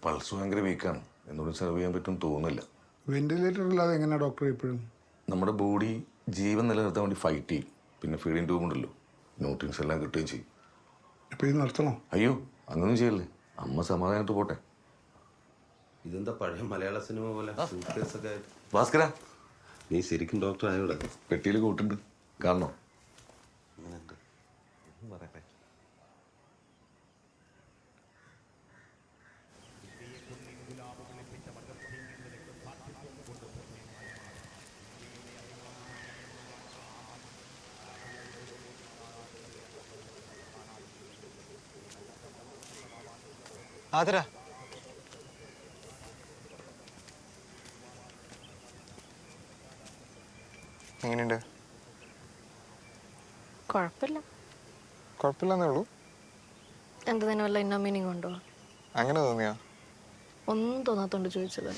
പൾസ് ഭയങ്കര വീക്കാണ്. എന്നോട് സെർവ് ചെയ്യാൻ പറ്റും തോന്നുന്നില്ല. വെന്റിലേറ്റർ ഇല്ലാതെ എങ്ങനെയാ ഡോക്ടർ ഇപ്പോഴും? നമ്മുടെ ബോഡി ജീവൻ നിലനിർത്താൻ വേണ്ടി ഫൈറ്റ് ചെയ്യും. പിന്നെ ഫീഡിങ് ട്യൂബ് ഉണ്ടല്ലോ, ന്യൂട്രിയൻസ് എല്ലാം കിട്ടുകയും ചെയ്യും. അപ്പോൾ ഇത് നിർത്തണോ? അയ്യോ, അങ്ങനൊന്നും ചെയ്യല്ലേ. അമ്മ സമാധാനമായിട്ട് പോട്ടെ. ഇതെന്താ പഴയ മലയാള സിനിമ പോലെ ഒക്കെ? ഭാസ്കര, നീ ശരിക്കും ഡോക്ടർ ആയോടെ? പെട്ടിയിൽ കൂട്ടുണ്ട്, കാണണോ? അങ്ങനെയുണ്ട്. പറയട്ടെ. ആദര, എങ്ങനെയുണ്ട്? കുഴപ്പമില്ല. കുഴപ്പമില്ലെന്നേ ഉള്ളൂ. എന്ത് തന്നെ വല്ല ഇന്ന മീനിങ് ഉണ്ടോ? അങ്ങനെ തോന്നിയാ? ഒന്നും തോന്നാത്തോണ്ട് ചോദിച്ചത്.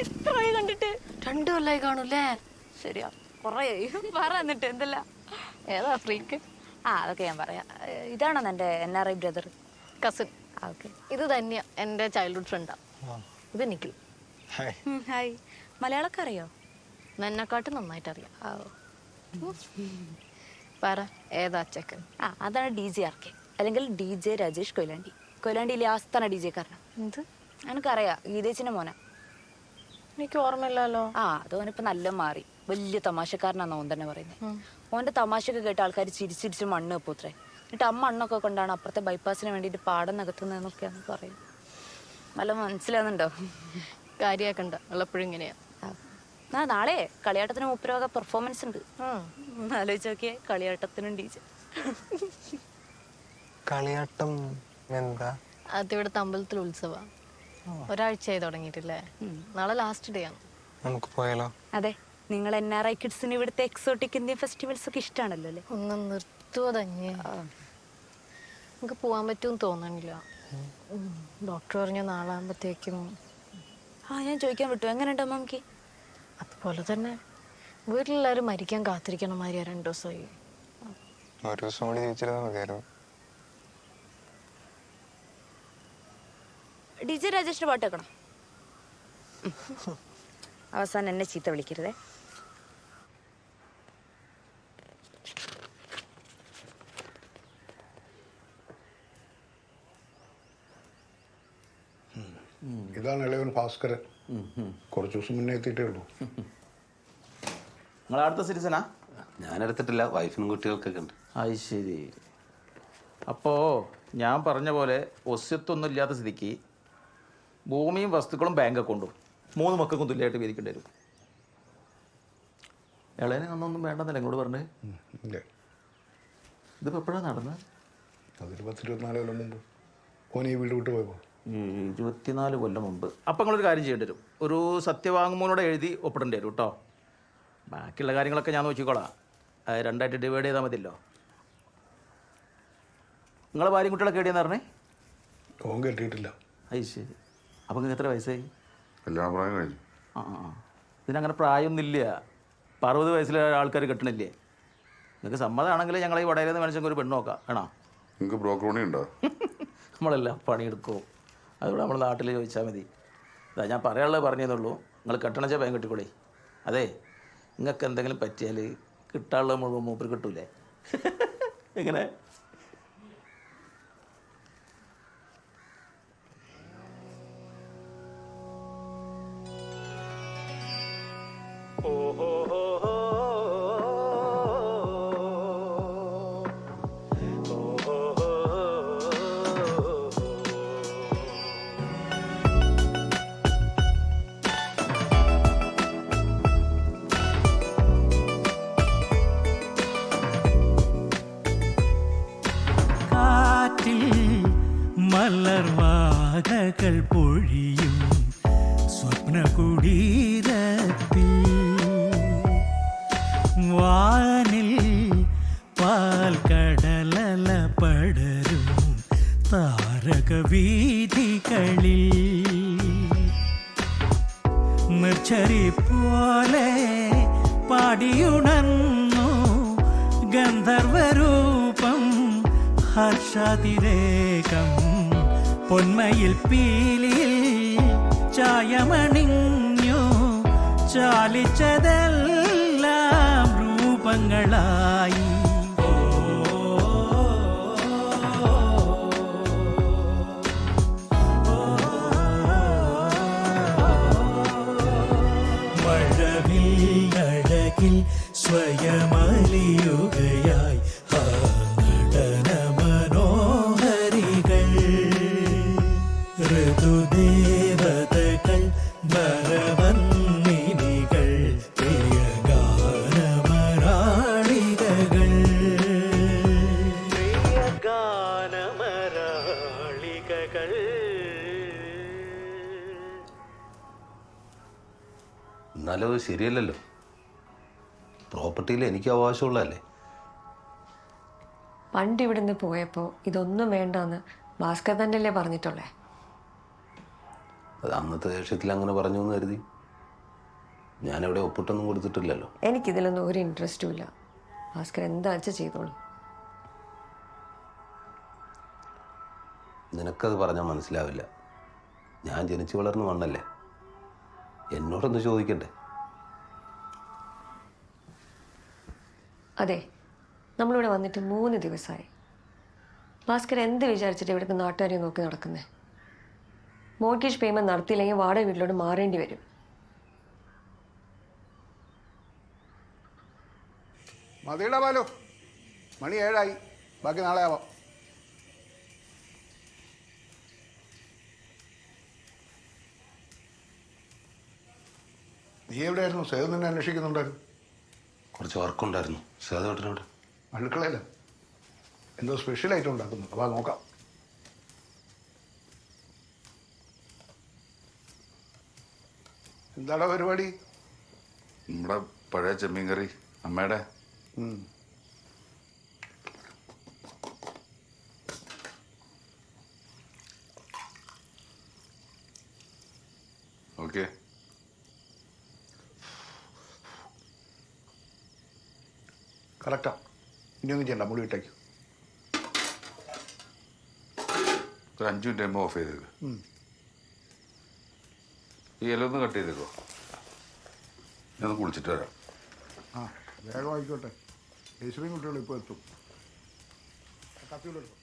ഇത്രയും കണ്ടിട്ട് 2 കൊല്ലമായി കാണൂല്ലേ? ശരിയാ, കുറേ പറ. എന്നിട്ട് എന്തല്ല, ഏതാ ഫ്രീക്ക്? അതൊക്കെ ഞാൻ പറയാം. ഇതാണോ എൻ്റെ NRI ബ്രദർ, കസിൻ? ഓക്കെ. ഇത് തന്നെയാ എൻ്റെ ചൈൽഡ്ഹുഡ് ഫ്രണ്ടാ. ഇത് നിഖിൽ. ഹായ്. മലയാളമൊക്കെ അറിയോ? എന്നെക്കാട്ടും നന്നായിട്ട് അറിയാം. പറ, ഏതാ ചെക്കൻ? അതാണ് DJ RK, അല്ലെങ്കിൽ DJ രാജേഷ് കൊയിലാണ്ടി. കൊയിലാണ്ടിയിലെ ആസ്ഥാന DJ കാരനാണ്. എന്ത്? എനിക്കറിയാം, ഗീതേച്ചിൻ്റെ മോനെ. എനിക്ക് ഓർമ്മയില്ലല്ലോ. അത് ഓനിപ്പോൾ നല്ല മാറി. വലിയ തമാശക്കാരനാണെന്ന് ഓൻ തന്നെ പറയുന്നത്. ഓൻ്റെ തമാശയൊക്കെ കേട്ട് ആൾക്കാർ ചിരിച്ചിരിച്ച് മണ്ണ് വെപ്പൂത്രേ. എന്നിട്ട് മണ്ണൊക്കെ കൊണ്ടാണ് അപ്പുറത്തെ ബൈപ്പാസിന് വേണ്ടിയിട്ട് പാടം നികത്തുന്നതെന്നൊക്കെയാണ് പറയും. നല്ല മനസ്സിലാവുന്നുണ്ടോ? കാര്യമാക്കണ്ട, ഉള്ളപ്പോഴും ഇങ്ങനെയാ. നാളെ കളിയാട്ടത്തിന് മുപ്പരവക പെർഫോമൻസ് ഉണ്ട്. ആലോചിച്ച് നോക്കിയേ, കളിയാട്ടത്തിനും DJ. കളിയാട്ടം എന്താ? അത് ഇവിടുത്തെ അമ്പലത്തിൽ ഉത്സവം. ഒരാഴ്ചയായി തുടങ്ങിയിട്ടില്ലേ? നാളെ ലാസ്റ്റ് ഡേ ആണ്. നമുക്ക് പോയാലോ? അതെ, നിങ്ങൾ NRI കിഡ്സിന് ഇവിടുത്തെ എക്സോട്ടിക് ഇന്ത്യൻ ഫെസ്റ്റിവൽസ് ഒക്കെ ഇഷ്ടമാണല്ലോ അല്ലേ? ഒന്ന് നിർത്തുവോ തന്നെ? നമുക്ക് പോവാൻ പറ്റുമെന്ന് തോന്നണില്ല. ഡോക്ടർ പറഞ്ഞു നാളാകുമ്പോഴത്തേക്കും. ഞാൻ ചോദിക്കാൻ വിട്ടു, എങ്ങനെയുണ്ട് അമ്മമ്മക്ക്? അതുപോലെ തന്നെ വീട്ടിലെല്ലാവരും മരിക്കാൻ കാത്തിരിക്കണ മാതിരിയാ 2 ദിവസമായി. ഒരു ദിവസം കൂടി ജീവിച്ചിരുന്നാൽ മതിയായിരുന്നു. DJ രാജേഷിന്റെ പാട്ട് വെക്കണം. അവസാനം എന്നെ ചീത്ത വിളിക്കരുതേ. ഇതാണ് ഇളയവൻ ഭാസ്കരൻ. കുറച്ച് ദിവസം മുന്നേ എത്തിയിട്ടേ ഉള്ളൂ. നിങ്ങൾ അടുത്ത സിറ്റിസനാ? ഞാൻ എടുത്തിട്ടില്ല, വൈഫിനും കുട്ടികൾക്കൊക്കെ ഉണ്ട്. അത് ശരി. അപ്പോൾ ഞാൻ പറഞ്ഞ പോലെ ഒസ്യത്തൊന്നും ഇല്ലാത്ത സ്ഥിതിക്ക് ഭൂമിയും വസ്തുക്കളും ബാങ്ക് അക്കൗണ്ടും 3 മക്കൾക്കും തുല്യമായിട്ട് വീതിക്കേണ്ടി വരും. ഇളയനെ അന്നൊന്നും വേണ്ടെന്നല്ല എന്നോട് പറഞ്ഞേ. ഇതിപ്പോൾ എപ്പോഴാണ് നടന്നത്? അതൊരു 10-24 കൊല്ലം മുമ്പ് ഓൻ ഈ വീട് വിട്ട് പോയപ്പോൾ. 24 കൊല്ലം മുമ്പ്. അപ്പം നിങ്ങളൊരു കാര്യം ചെയ്യേണ്ടി വരും, ഒരു സത്യവാങ്മൂലൂടെ എഴുതി ഒപ്പിടേണ്ടി വരും കേട്ടോ. ബാക്കിയുള്ള കാര്യങ്ങളൊക്കെ ഞാൻ നോക്കിക്കോളാം. അത് 2ആയിട്ട് ഡിവൈഡ് ചെയ്താൽ മതിയല്ലോ. നിങ്ങളെ ഭാര്യയും കുട്ടികളൊക്കെ എവിടെയെന്ന് പറഞ്ഞേ? ഓൻ കെട്ടിയിട്ടില്ല. അത് ശരി. അപ്പം നിങ്ങൾക്ക് എത്ര വയസ്സായി? കല്യാണ പ്രായം കഴിഞ്ഞു. ഇതിനങ്ങനെ പ്രായമൊന്നുമില്ല. 60 വയസ്സിലെ ആൾക്കാർ കെട്ടണില്ലേ? നിങ്ങൾക്ക് സമ്മതമാണെങ്കിൽ ഞങ്ങൾ ഈ വടയിൽ നിന്ന് മനുഷ്യർക്ക് ഒരു പെണ്ണ് നോക്കാം. വേണോ? നിങ്ങൾക്ക് ബ്രോക്കർ പണി ഉണ്ടോ? നമ്മളെല്ലാം പണിയെടുക്കും. അതുകൂടെ നമ്മൾ നാട്ടിൽ ചോദിച്ചാൽ മതി. അതാ ഞാൻ പറയാനുള്ളത് പറഞ്ഞതേന്നുള്ളൂ. നിങ്ങൾ കെട്ടണച്ചാൽ ഭയം കെട്ടിക്കോളേ. അതെ, നിങ്ങൾക്ക് എന്തെങ്കിലും പറ്റിയാൽ കിട്ടാനുള്ള മുഴുവൻ മൂപ്പർ കിട്ടൂലേ? എങ്ങനെ? മലർവാകകൾ പൊഴിയും സ്വപ്നകുടീരത്തിൽ വാനിൽ പാൽക്കടലല പടരും താരകവീഥികളിൽ നിർച്ചരി പോലെ പാടിയുണർന്നു ഗന്ധർവരൂപം ഹർഷാതിരേകം പൊന്മയിൽ പീലിൽ ചായമണിഞ്ഞു ചാലിച്ചതെല്ലാം രൂപങ്ങളായി. മഴവിൽ അഴകിൽ സ്വയമലിയുകയായി ഋതുദേവതകൾ വരവന്നിനികൾ പ്രിയഗാനമരാളികകൾ പ്രിയഗാനമരാളികകൾ. എന്നാലും അത് ശരിയല്ലല്ലോ. പ്രോപ്പർട്ടിയിൽ എനിക്ക് അവകാശമുള്ളതല്ലേ. പണ്ട് ഇവിടുന്ന് പോയപ്പോൾ ഇതൊന്നും വേണ്ടെന്ന് ഭാസ്കർ തന്നെയല്ലേ പറഞ്ഞിട്ടുള്ളേ? അത് അന്നത്തെ ദേഷ്യത്തിൽ അങ്ങനെ പറഞ്ഞു എന്ന് കരുതി ഞാനിവിടെ ഒപ്പിട്ടൊന്നും കൊടുത്തിട്ടില്ലല്ലോ. എനിക്കിതിലൊന്നും ഒരു ഇൻട്രസ്റ്റും ഇല്ല. ഭാസ്കർ എന്താ വെച്ചാൽ ചെയ്തോളൂ. നിനക്കത് പറഞ്ഞാൽ മനസ്സിലാവില്ല. ഞാൻ ജനിച്ചു വളർന്നു വന്നല്ലേ, എന്നോടൊന്ന് ചോദിക്കണ്ടേ? അതെ, നമ്മളിവിടെ വന്നിട്ട് 3 ദിവസമായി. ഭാസ്കർ എന്ത് വിചാരിച്ചിട്ട് ഇവിടുത്തെ നാട്ടുകാരെ നോക്കി നടക്കുന്നേ? മോർഗേജ് പേയ്മെന്റ് നടത്തിയില്ലെങ്കിൽ വാടക വീട്ടിലോട്ട് മാറേണ്ടി വരും. മതിയുടെ ബാലു, മണി 7 ബാക്കി നാളെ ആവാം. നീ എവിടെയായിരുന്നു? സേതു നിന്നെ അന്വേഷിക്കുന്നുണ്ടായിരുന്നു. കുറച്ച് വർക്കുണ്ടായിരുന്നു. സേതുവേട്ടനോട് അടുക്കളയില്ല, എന്തോ സ്പെഷ്യലായിട്ട് ഉണ്ടാക്കുന്നു. അപ്പോൾ നോക്കാം. എന്താടാ പരിപാടി? നമ്മുടെ പഴയ ചെമ്മീൻ കറി അമ്മയുടെ. ഓക്കെ. കറക്റ്റാ. ഇനിയൊന്നും ചെയ്യണ്ട, മുടി ഇട്ടേക്ക്. ഒരു 5 മിനിറ്റ് ആകുമ്പോൾ ഓഫ് ചെയ്തേക്ക്. ഈ ഇല ഒന്ന് കട്ട് ചെയ്തേക്കോ. ഞാൻ കുളിച്ചിട്ട് വരാം. ആ വേഗം ആയിക്കോട്ടെ. യേശുവിൻ കുട്ടികൾ ഇപ്പോൾ എത്തും. കത്തിയോടെ എടുക്കും.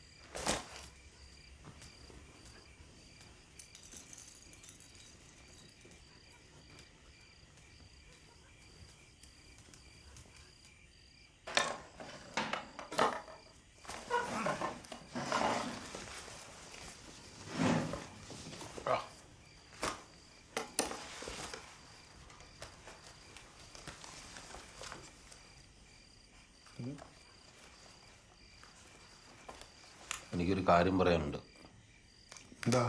എനിക്കൊരു കാര്യം പറയാനുണ്ട്. എന്താ?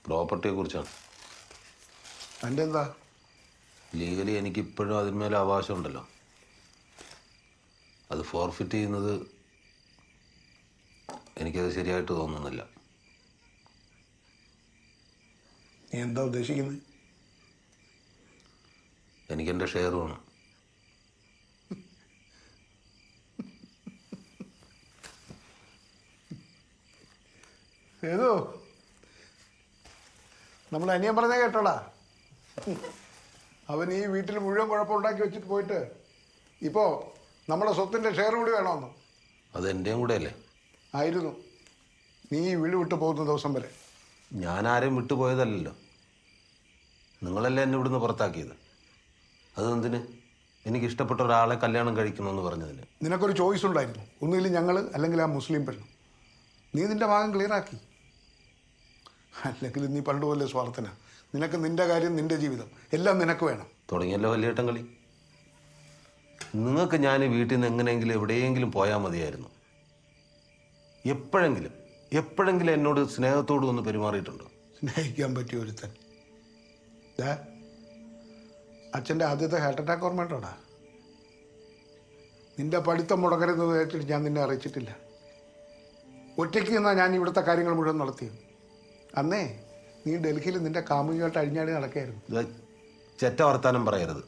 പ്രോപ്പർട്ടിയെ കുറിച്ചാണ്. എൻ്റെ എന്താ? ലീഗലി എനിക്കിപ്പോഴും അതിന്മേലെ അവകാശമുണ്ടല്ലോ. അത് ഫോർഫിറ്റ് ചെയ്യുന്നത് എനിക്കത് ശരിയായിട്ട് തോന്നുന്നില്ല. നീ എന്താ ഉദ്ദേശിക്കുന്നത്? എനിക്കെൻ്റെ ഷെയർ വേണം. ഏതോ നമ്മൾ അനിയൻ പറഞ്ഞ കേട്ടോടാ. അവൻ ഈ വീട്ടിൽ മുഴുവൻ കുഴപ്പമുണ്ടാക്കി വെച്ചിട്ട് പോയിട്ട് ഇപ്പോൾ നമ്മുടെ സ്വത്തിൻ്റെ ഷെയർ കൂടി വേണമെന്ന്. അത് എൻ്റെയും കൂടെ അല്ലേ? ആയിരുന്നു. നീ ഈ വീട് വിട്ടു പോകുന്ന ദിവസം വരെ. ഞാൻ ആരെയും വിട്ടുപോയതല്ലല്ലോ. നിങ്ങളല്ലേ എന്നെ ഇവിടുന്ന് പുറത്താക്കിയത്. അതെന്തിന്? എനിക്കിഷ്ടപ്പെട്ട ഒരാളെ കല്യാണം കഴിക്കണമെന്ന് പറഞ്ഞതിന്. നിനക്കൊരു ചോയ്സ് ഉണ്ടായിരുന്നു. ഒന്നുകിൽ ഞങ്ങൾ, അല്ലെങ്കിൽ ആ മുസ്ലിം പെണ്ണ്. നീ നിൻ്റെ ഭാഗം ക്ലിയറാക്കി. അല്ലെങ്കിൽ നീ പണ്ടുപോലെ സ്വാർത്ഥന. നിനക്ക് നിൻ്റെ കാര്യം, നിൻ്റെ ജീവിതം എല്ലാം നിനക്ക് വേണം. തുടങ്ങിയല്ലോ വലിയേട്ടൻ കളി. നിങ്ങൾക്ക് ഞാൻ വീട്ടിൽ നിന്ന് എങ്ങനെയെങ്കിലും എവിടെയെങ്കിലും പോയാൽ മതിയായിരുന്നു. എപ്പോഴെങ്കിലും എന്നോട് സ്നേഹത്തോട് ഒന്ന് പെരുമാറിയിട്ടുണ്ടോ? സ്നേഹിക്കാൻ പറ്റിയ ഒരുത്തൻ. അച്ഛൻ്റെ ആദ്യത്തെ ഹാർട്ട് അറ്റാക്ക് ഓർമ്മയുണ്ടോടാ? നിന്റെ പഠിത്തം മുടങ്ങരുതെന്ന് വിചാരിച്ചിട്ട് ഞാൻ നിന്നെ അറിയിച്ചിട്ടില്ല. ഒറ്റയ്ക്ക് നിന്നാണ് ഞാൻ ഇവിടുത്തെ കാര്യങ്ങൾ മുഴുവൻ നടത്തിയത്. അന്നേ നീ ഡൽഹിയിൽ നിന്റെ കാമുകിയായിട്ട് അഴിഞ്ഞാടി നടക്കുകയായിരുന്നു. ചെറ്റ വർത്താനം പറയരുത്.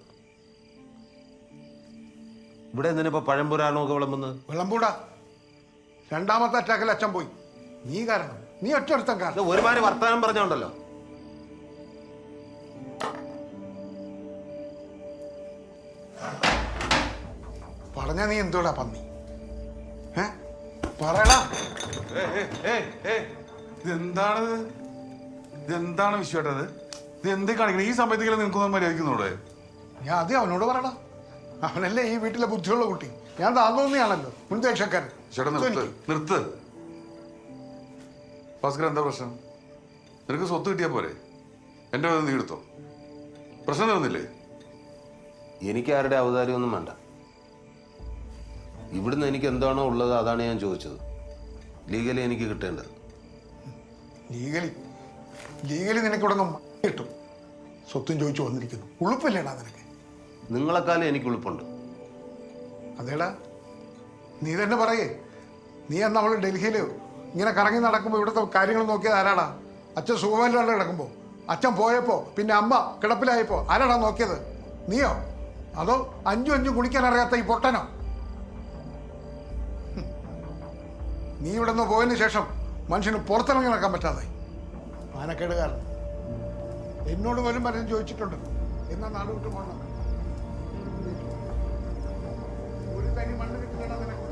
ഇവിടെ എന്തിനിപ്പോൾ പഴംപുരാണോ ഒക്കെ വിളമ്പുന്നത്? വിളമ്പൂടാ. രണ്ടാമത്തെ അറ്റാക്കിൽ അച്ഛൻ പോയി. നീ കാരണം. നീ ഒറ്റൊരുത്തൻ കാരണം. ഒരുമാതിരി വർത്താനം പറഞ്ഞോണ്ടല്ലോ. പറഞ്ഞ നീ എന്തോടാ പന്നി? പറയടാ. ഇതെന്താണ് വിശ്വട്ടത്? ഇത് എന്തേ കാണിക്കണം? ഈ സമയത്തേക്ക് നിനക്കൊന്നും മര്യാദിക്കുന്നൂടെ? ഞാൻ ആദ്യം അവനോട് പറയടാ. അവനല്ലേ ഈ വീട്ടിലെ ബുദ്ധിയുള്ള കുട്ടി. ഞാൻ താന്നോന്നിയാണല്ലോ മുൻദേശക്കാരൻ. നിർത്ത്. ഭാസ്കർ, എന്താ പ്രശ്നം? നിനക്ക് സ്വത്ത് കിട്ടിയാ പോരെ? എന്റെ നീ എടുത്തോ. പ്രശ്നം തീർന്നില്ലേ? എനിക്ക് ആരുടെ ഔദാര്യമൊന്നും വേണ്ട. ഇവിടുന്ന് എനിക്ക് എന്താണോ ഉള്ളത് അതാണ് ഞാൻ ചോദിച്ചത്. ലീഗലി എനിക്ക് കിട്ടേണ്ടത്. ലീഗലി നിനക്ക് ഇവിടെ കിട്ടും. സ്വത്തും ചോദിച്ചു വന്നിരിക്കുന്നു. ഉളുപ്പില്ലേടാ നിനക്ക്? നിങ്ങളെക്കാളും എനിക്ക് ഉളുപ്പുണ്ട്. അതേടാ, നീ തന്നെ പറയേ. നീ അന്ന് അവൾ ഡൽഹിയിൽ ഇങ്ങനെ കറങ്ങി നടക്കുമ്പോൾ ഇവിടുത്തെ കാര്യങ്ങൾ നോക്കിയത് ആരാടാ? അച്ഛൻ സുഖമില്ലാണ്ട് കിടക്കുമ്പോൾ, അച്ഛൻ പോയപ്പോൾ, പിന്നെ അമ്മ കിടപ്പിലായപ്പോൾ ആരാടാ നോക്കിയത്? നീയോ? അതോ അഞ്ചും കുളിക്കാൻ അറിയാത്ത ഈ പൊട്ടനോ? നീ ഇവിടെ നിന്ന് പോയതിന് ശേഷം മനുഷ്യന് പുറത്തിറങ്ങി നടക്കാൻ പറ്റാതെ മാനക്കേട് കാരണം. എന്നോട് പോലും പലരും ചോദിച്ചിട്ടുണ്ട്, എന്നാ നാട് വിട്ടു പോകണം. ഒരു തനി മണ്ണ് കിട്ടില്ലടാ നിനക്ക്.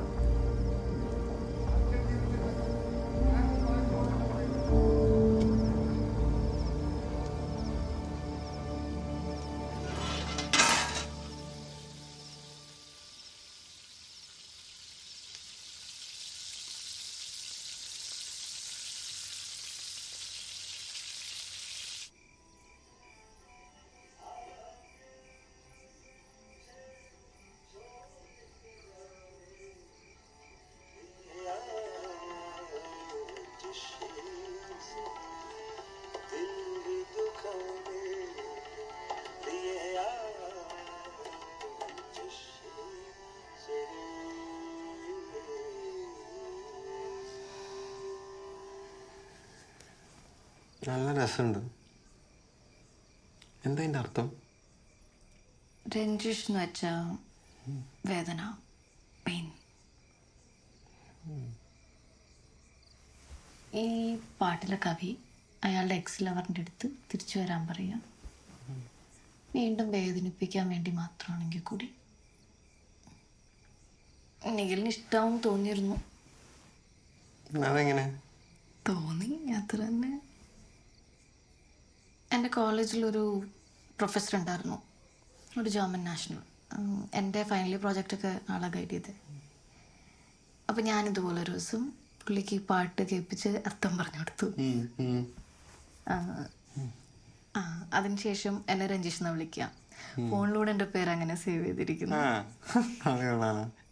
നല്ല രസമുണ്ട്. എന്താ അതിൻ്റെ അർത്ഥം? രഞ്ജിഷ് എന്ന് വെച്ചാൽ വേദന, പെയിൻ. ഈ പാട്ടിലെ കവി അയാളുടെ എക്സ് ലവറിൻ്റെ അടുത്ത് തിരിച്ചു വരാൻ പറയാം, വീണ്ടും വേദനിപ്പിക്കാൻ വേണ്ടി മാത്രമാണെങ്കിൽ കൂടി. നിഖിലിന് ഇഷ്ടമാവും തോന്നിയിരുന്നു. അതെങ്ങനെ തോന്നി? അത്ര തന്നെ. എൻ്റെ കോളേജിലൊരു പ്രൊഫസർ ഉണ്ടായിരുന്നു, ഒരു ജർമ്മൻ നാഷണൽ. എൻ്റെ ഫൈനൽ പ്രോജക്റ്റൊക്കെ ആളെ ഗൈഡ് ചെയ്ത്. അപ്പം ഞാനിതുപോലെ ഒരു ദിവസം പുള്ളിക്ക് ഈ പാട്ട് കേൾപ്പിച്ച് അർത്ഥം പറഞ്ഞു കൊടുത്തു. അതിനുശേഷം എന്നെ രഞ്ജിഷ് എന്ന് വിളിക്കാം. ഫോണിലൂടെ എൻ്റെ പേര് അങ്ങനെ സേവ് ചെയ്തിരിക്കുന്നു.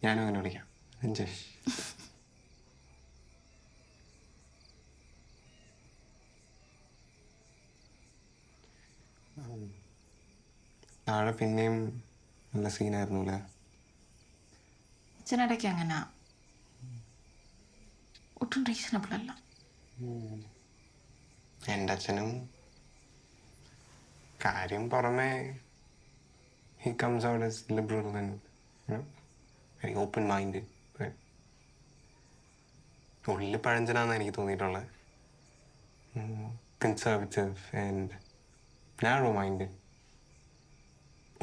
ഞാനും അങ്ങനെ വിളിക്കാം, രഞ്ജിഷ്. താഴെ പിന്നെയും നല്ല സീനായിരുന്നു അല്ലേ? അച്ഛനിടയ്ക്ക് അങ്ങനെ ഒട്ടും റീസണബിൾ അല്ല. എൻ്റെ അച്ഛനും കാര്യം പുറമെ he comes out as liberal and very open minded, but ഉള്ളിൽ പഴഞ്ചനാന്ന് എനിക്ക് തോന്നിയിട്ടുള്ളത്. Conservative and narrow minded.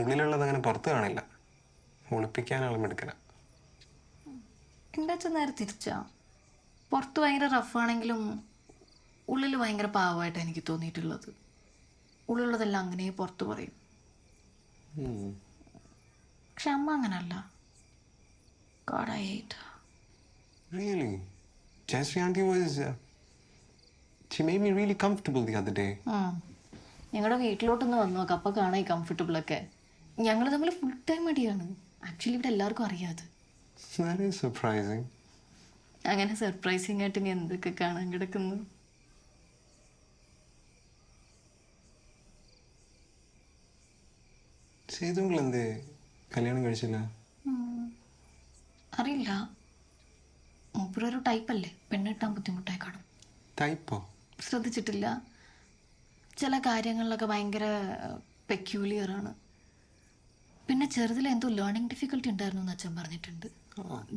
ഉള്ളിലുള്ളത് അങ്ങനെ പുറത്ത് കാണില്ല, ഒളിപ്പിക്കാനുള്ള മിടുക്കല. എൻ്റെ അച്ഛൻ നേരെ തിരിച്ചാ. പുറത്ത് ഭയങ്കര റഫാണെങ്കിലും ഉള്ളിൽ ഭയങ്കര പാവമായിട്ടാണ് എനിക്ക് തോന്നിയിട്ടുള്ളത്. ഉള്ളിലുള്ളതെല്ലാം അങ്ങനെ പുറത്ത് പറയും. പക്ഷെ അമ്മ അങ്ങനല്ല. God, I hate her. Really? Jayashree auntie was... she made me really comfortable the other day. ഞങ്ങളുടെ വീട്ടിലോട്ടൊന്ന് വന്നു നോക്കാം, അപ്പം കാണാം ഈ കംഫർട്ടബിളൊക്കെ. ഞങ്ങൾ തമ്മിൽ ഫുൾ ടൈം മടിയാണ്. ആക്ച്വലി ഇവിടെ എല്ലാവർക്കും അറിയാതെ. That is surprising. അങ്ങനെ സർപ്രൈസിങ് ആയിട്ട് ഇനി എന്തൊക്കെ കാണാൻ കിടക്കുന്നു. സേതുങ്ങൾ എന്തേ കല്യാണം കഴിച്ചില്ല? അറിയില്ല, മൂപ്പരൊരു ടൈപ്പല്ലേ, പെണ്ണിട്ടാൻ ബുദ്ധിമുട്ടായി കാണും. ടൈപ്പോ? ശ്രദ്ധിച്ചിട്ടില്ല. ചില കാര്യങ്ങളിലൊക്കെ ഭയങ്കര പെക്യൂലിയറാണ്. പിന്നെ ചെറുതിൽ എന്തോ ലേണിംഗ് ഡിഫിക്കൽട്ടി ഉണ്ടായിരുന്നു എന്ന് അച്ഛൻ പറഞ്ഞിട്ടുണ്ട്.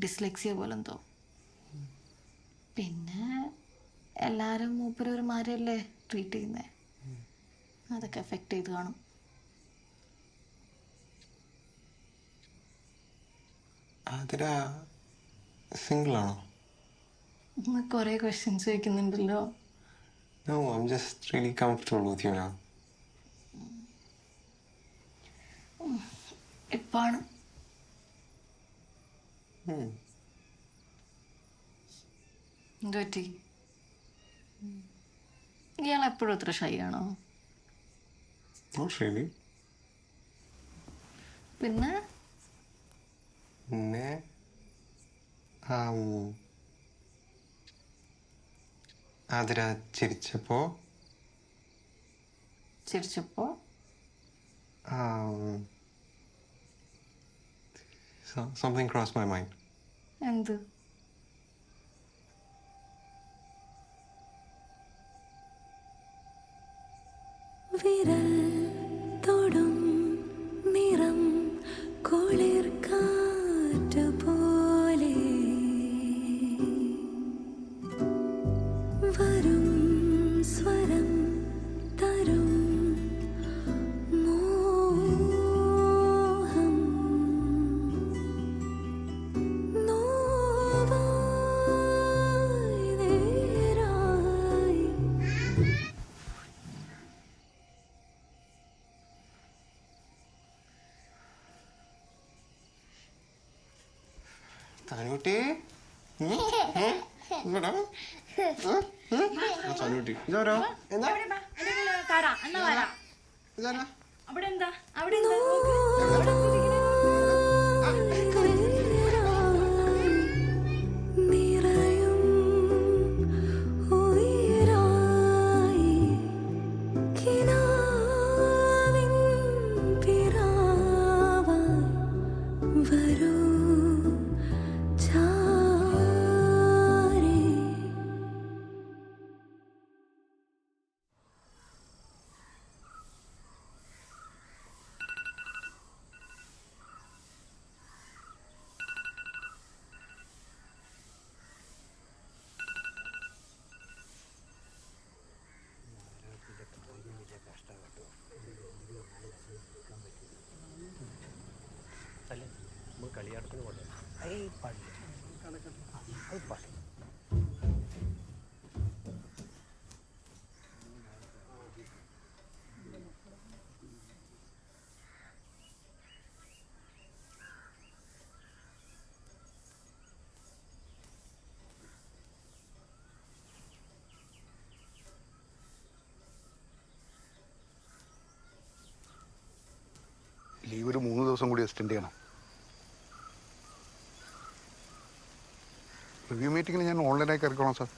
ഡിസ്ലെക്സിയ പോലെ എന്തോ. പിന്നെ എല്ലാവരും മൂപ്പരൊരുമാരല്ലേ ട്രീറ്റ് ചെയ്യുന്നത്, അതൊക്കെ എഫക്റ്റ് ചെയ്ത് കാണും. അതിര സിംഗിളാണോ? കുറേ ക്വസ്റ്റ്യൻസ് ചോദിക്കുന്നുണ്ടല്ലോ. No, I'm just really comfortable with you now. ഇപ്പാണ്. എന്ത് പറ്റി? ഇയാൾ എപ്പോഴും അത്ര ഷൈ ആണോ? Not really. പിന്നെ Athira ചിരിച്ചപ്പോ something crossed my mind. എന്ത്? വിരൽ തൊടും നിറം കുളിർ കാറ്റ് പോലെ വരും സ്വരം തരും മോഹം നോവായി നേരായി. താനുകുട്ടി, താനുകുട്ടി ഇതാരോ? എന്താ ഇതാരാ? അവിടെ എന്താ? അവിടെ നിറയും ഉയരായി കിനാവിൻ പിറാവായി വരൂ ചാരേ. ലീവ് ഒരു 3 ദിവസം കൂടി എക്സ്റ്റെൻഡ് ചെയ്യണം. റിവ്യൂ മീറ്റിങ്ങിന് ഞാൻ ഓൺലൈനായി കയറിക്കോളാം സാർ.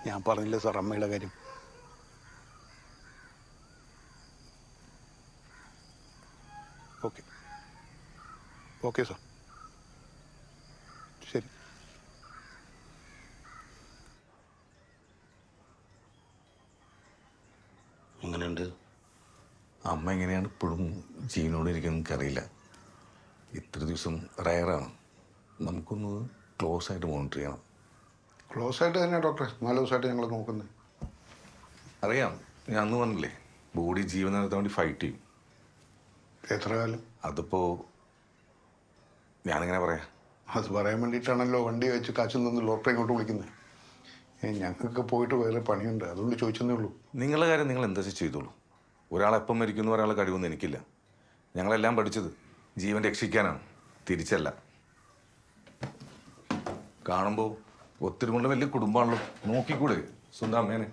ഞാൻ പറഞ്ഞില്ലേ സാർ അമ്മയുടെ കാര്യം. ഓക്കെ ഓക്കെ സാർ, ശരി. എങ്ങനെയുണ്ട് അമ്മ? എങ്ങനെയാണ് ഇപ്പോഴും ജീവനോട് ഇരിക്കുന്നത് എനിക്കറിയില്ല. ഇത്ര ദിവസം റയറാണ്. നമുക്കൊന്ന് ക്ലോസ് ആയിട്ട് മോണിറ്റർ ചെയ്യണം. ക്ലോസ് ആയിട്ട് തന്നെ ഡോക്ടറെ 4 ദിവസമായിട്ട് ഞങ്ങൾ നോക്കുന്നത്. അറിയാം, ഞാൻ അന്ന് പറഞ്ഞില്ലേ ബോഡി ജീവൻ നിലനിർത്താൻ വേണ്ടി ഫൈറ്റ് ചെയ്യും. എത്ര കാലം? അതിപ്പോൾ ഞാനിങ്ങനെ പറയാം. അത് പറയാൻ വേണ്ടിയിട്ടാണല്ലോ വണ്ടി വെച്ച് കാച്ചിൽ നിന്ന് ഡോക്ടറെ ഇങ്ങോട്ട് വിളിക്കുന്നത്. ഞങ്ങൾക്ക് പോയിട്ട് വേറെ പണിയുണ്ട്, അതുകൊണ്ട് ചോദിച്ചെന്നേ ഉള്ളൂ. നിങ്ങളുടെ കാര്യം നിങ്ങൾ എന്താ ചെയ്തോളൂ. ഒരാളെപ്പം മരിക്കുന്നു ഒരാളെ കഴിവൊന്നും എനിക്കില്ല. ഞങ്ങളെല്ലാം പഠിച്ചത് ജീവൻ രക്ഷിക്കാനാണ്, തിരിച്ചല്ല. കാണുമ്പോൾ ഒത്തിരി കൊണ്ട് വലിയ കുടുംബമാണല്ലോ, നോക്കിക്കൂടെ സ്വന്തം അമ്മേനെ?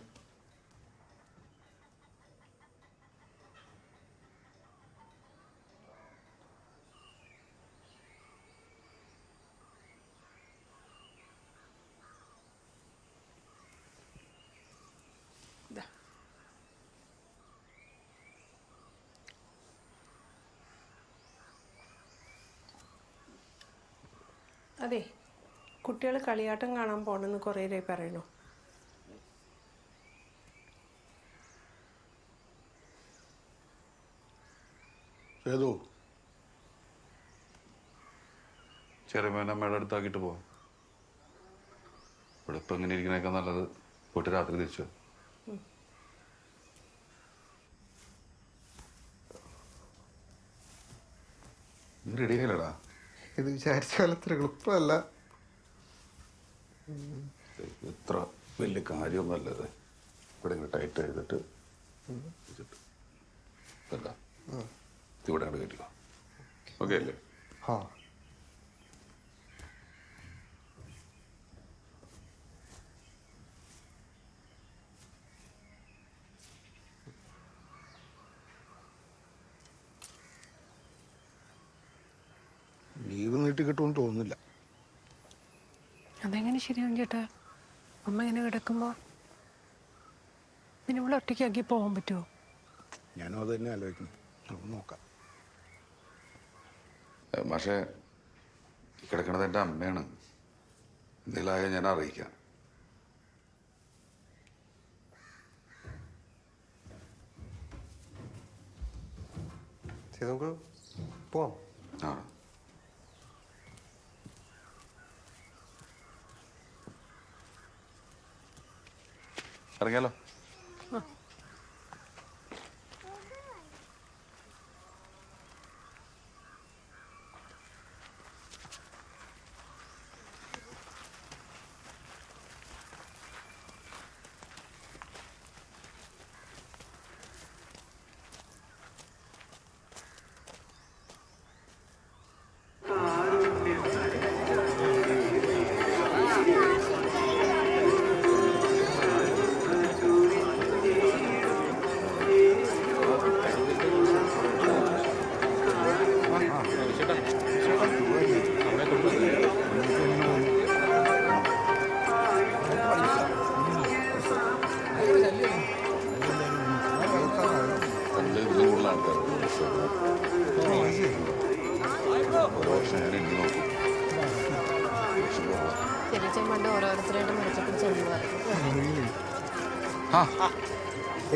അതെ, കുട്ടികൾ കളിയാട്ടം കാണാൻ പോകണമെന്ന് കുറേ പറയണു. ഏതോ ചെറുമേനമ്മയുടെ അടുത്താക്കിയിട്ട് പോവാം. ഇവിടെ ഇപ്പം ഇങ്ങനെ ഇരിക്കണേക്കാൾ നല്ലത് പോയിട്ട് രാത്രി തിരിച്ചു. നീ റെഡി ആയില്ലടാ? ഇത് വിചാരിച്ച കാലത്ര എളുപ്പമല്ല. ഇത്ര വലിയ കാര്യമൊന്നുമല്ലത്. ഇവിടെ ഇങ്ങനെ ടൈറ്റ് ചെയ്തിട്ട് എന്താ ഇവിടെ അങ്ങോട്ട് കയറ്റിക്കോ. ഓക്കെ അല്ലേ? ആ ലീവ് നീട്ടി കിട്ടുമെന്ന് തോന്നുന്നില്ല. അതെങ്ങനെ ശരിയാവും ചേട്ടാ? അമ്മ ഇങ്ങനെ കിടക്കുമ്പോൾ പിന്നെ ഇവിടെ ഒറ്റയ്ക്കാക്കി പോകാൻ പറ്റുമോ? ഞാനും അത് തന്നെ ആലോചിക്കുന്നു. നമുക്ക് നോക്കാം. പക്ഷേ കിടക്കണത് എൻ്റെ അമ്മയാണ്. എന്തെങ്കിലുമായ ഞാൻ അറിയിക്കാം. നമുക്ക് പോവാം. ആ ഇറങ്ങിയാലോ?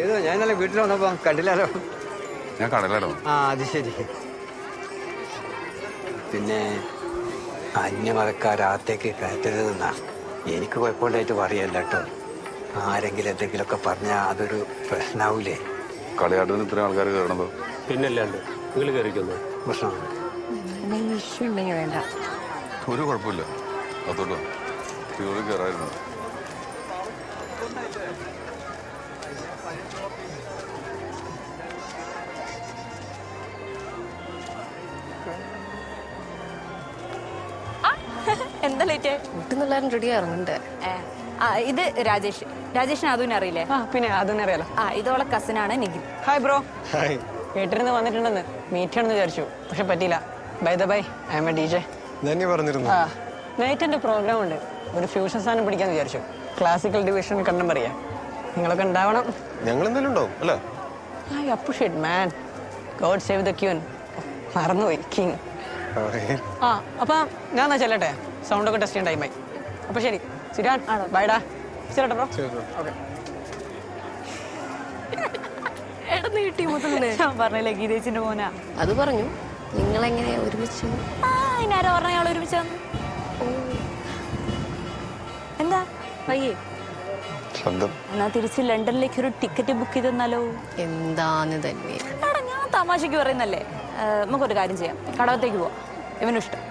ഏതോ ഞാൻ ഇന്നലെ വീട്ടിൽ വന്നപ്പോ കണ്ടില്ലാലോ. ഞാൻ കടലാലോ. ആ അത് ശരി. പിന്നെ അന്യമതക്കാരകത്തേക്ക് കയറ്റരുതെന്നാ എനിക്ക് കുഴപ്പമുണ്ടായിട്ട് പറയല്ല കേട്ടോ. ആരെങ്കിലും എന്തെങ്കിലുമൊക്കെ പറഞ്ഞാൽ അതൊരു പ്രശ്നമാവൂലേ? കളിയാട്ടത്തിന് ഇത്രയും ആൾക്കാർ കയറണതോ? പിന്നല്ലാണ്ട് നിങ്ങൾ കയറിക്കുന്നു ഭക്ഷണം എന്തെങ്കിലും ഇഷ്യൂ ഉണ്ടെങ്കിൽ വേണ്ട. ഒരു കുഴപ്പമില്ല, അതോട്ടോ തീവ്ര കയറായിരുന്നു. എന്താ ലേറ്റ്? വീട്ടിൽ റെഡി ഇറങ്ങണ്ടേ? ഇത് രാജേഷ്. രാജേഷിന് അതുവിനെ അറിയില്ലേ? പിന്നെ അതുവിനെ അറിയാലോ. ഇതോളെ കസിനാണ് നിഖിൽ. Hi bro. ഹായ്. കേട്ടിരുന്ന് വന്നിട്ടുണ്ടെന്ന് മീറ്റ് ആണെന്ന് വിചാരിച്ചു, പക്ഷെ പറ്റിയില്ല. By the by, I am a DJ. പറഞ്ഞിരുന്നു നൈറ്റ് എൻ്റെ പ്രോഗ്രാം ഉണ്ട്, ഒരു ഫ്യൂഷൻ സാധനം പിടിക്കാന്ന് വിചാരിച്ചു. ക്ലാസിക്കൽ ഡിവിഷൻ കണ്ടംപറിയാ. നിങ്ങളൊക്കെ ഉണ്ടാവണം. ഞങ്ങൾ എന്തായാലും ഉണ്ടാവും അല്ലേ? I appreciate man. God save the queen. മറന്നുപോയി കിങ്. അപ്പൊ ഞാൻ എന്നാ ചെല്ലട്ടെ, സൗണ്ടൊക്കെ ടെസ്റ്റ് ചെയ്യാൻ ടൈമായി. അപ്പൊ ശരി, സിരാൻ ബൈഡാ. ശരിട്ടോ ബ്രോ. ഓക്കെ. ഞാൻ പറഞ്ഞില്ലേ ഗീതേച്ചിന്റെ മോനാ. അത് പറഞ്ഞു. നിങ്ങളെങ്ങനെ ഒരുമിച്ച്? ഇന്നാരോ പറഞ്ഞ ഞങ്ങൾ ഒരുമിച്ച്. എന്താ വയ്യേ? എന്നാ തിരിച്ച് ലണ്ടനിലേക്ക് ഒരു ടിക്കറ്റ് ബുക്ക് ചെയ്ത് തന്നാലോ? എന്താന്ന് തന്നെ. ഞാൻ തമാശക്ക് പറയുന്നല്ലേ. നമുക്കൊരു കാര്യം ചെയ്യാം, കടവത്തേക്ക് പോവാം. ഇവനും ഇഷ്ടം.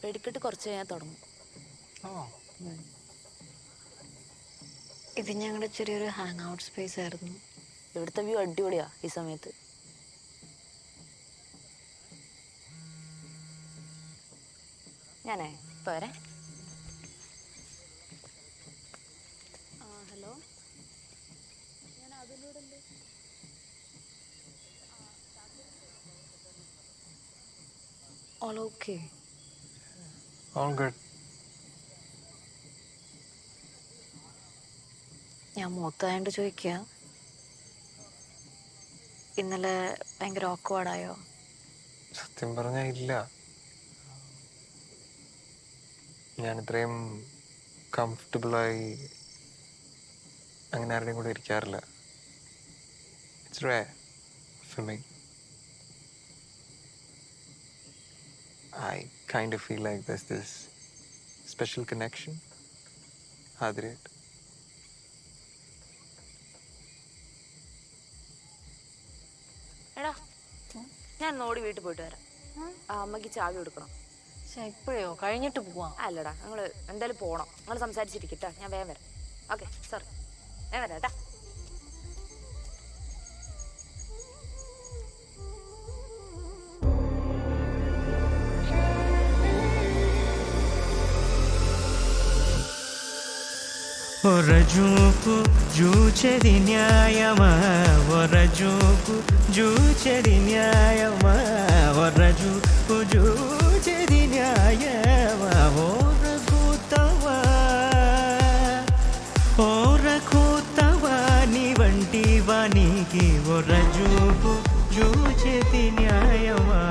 വെടിക്കെട്ട് കുറച്ച് കഴിഞ്ഞാൽ തുടങ്ങും. ഇത് ഞങ്ങളുടെ ചെറിയൊരു ഹാങ് ഔട്ട് സ്പേസ് ആയിരുന്നു. ഇവിടുത്തെ വ്യൂ അടിപൊളിയാ ഈ സമയത്ത്. ഞാനേ പോരെ. ഹലോ, ഞാൻ അതിലൂടെ All okay. All good. ഞാൻ മൂത്തായോണ്ട് ചോദിക്കുക, ഇന്നലെ ഭയങ്കര ഓക്വേർഡായോ? സത്യം പറഞ്ഞാ ഇല്ല. ഞാൻ ഇത്രയും കംഫർട്ടബിളായി അങ്ങനെ ആരുടെയും കൂടെ ഇരിക്കാറില്ല. It's rare for me. I kind of feel like there's this special connection. Hadrit. എടാ, ഞാൻ നോടി വീട്ടിൽ പോയിട്ട് വരാം. അമ്മക്ക് ചാവി കൊടുക്കണം. ഇപ്പോഴോ? കഴിഞ്ഞിട്ട് പോവാം. അല്ലടാ, നിങ്ങൾ എന്തായാലും പോകണം. നിങ്ങൾ സംസാരിച്ചിരിക്കട്ടാ, ഞാൻ വേഗം വരാം. ഓക്കെ, സോറി, വേഗം വരാം കേട്ടാ. ఒరజూపు జూచెది న్యాయమా, ఒరజూపు జూచెది న్యాయమా, ఒరజూపు జూచెది న్యాయమా, ఓరకూతవా ఓరకూతవా నీ వంటి వానికి ఒరజూపు జూచెది న్యాయమా.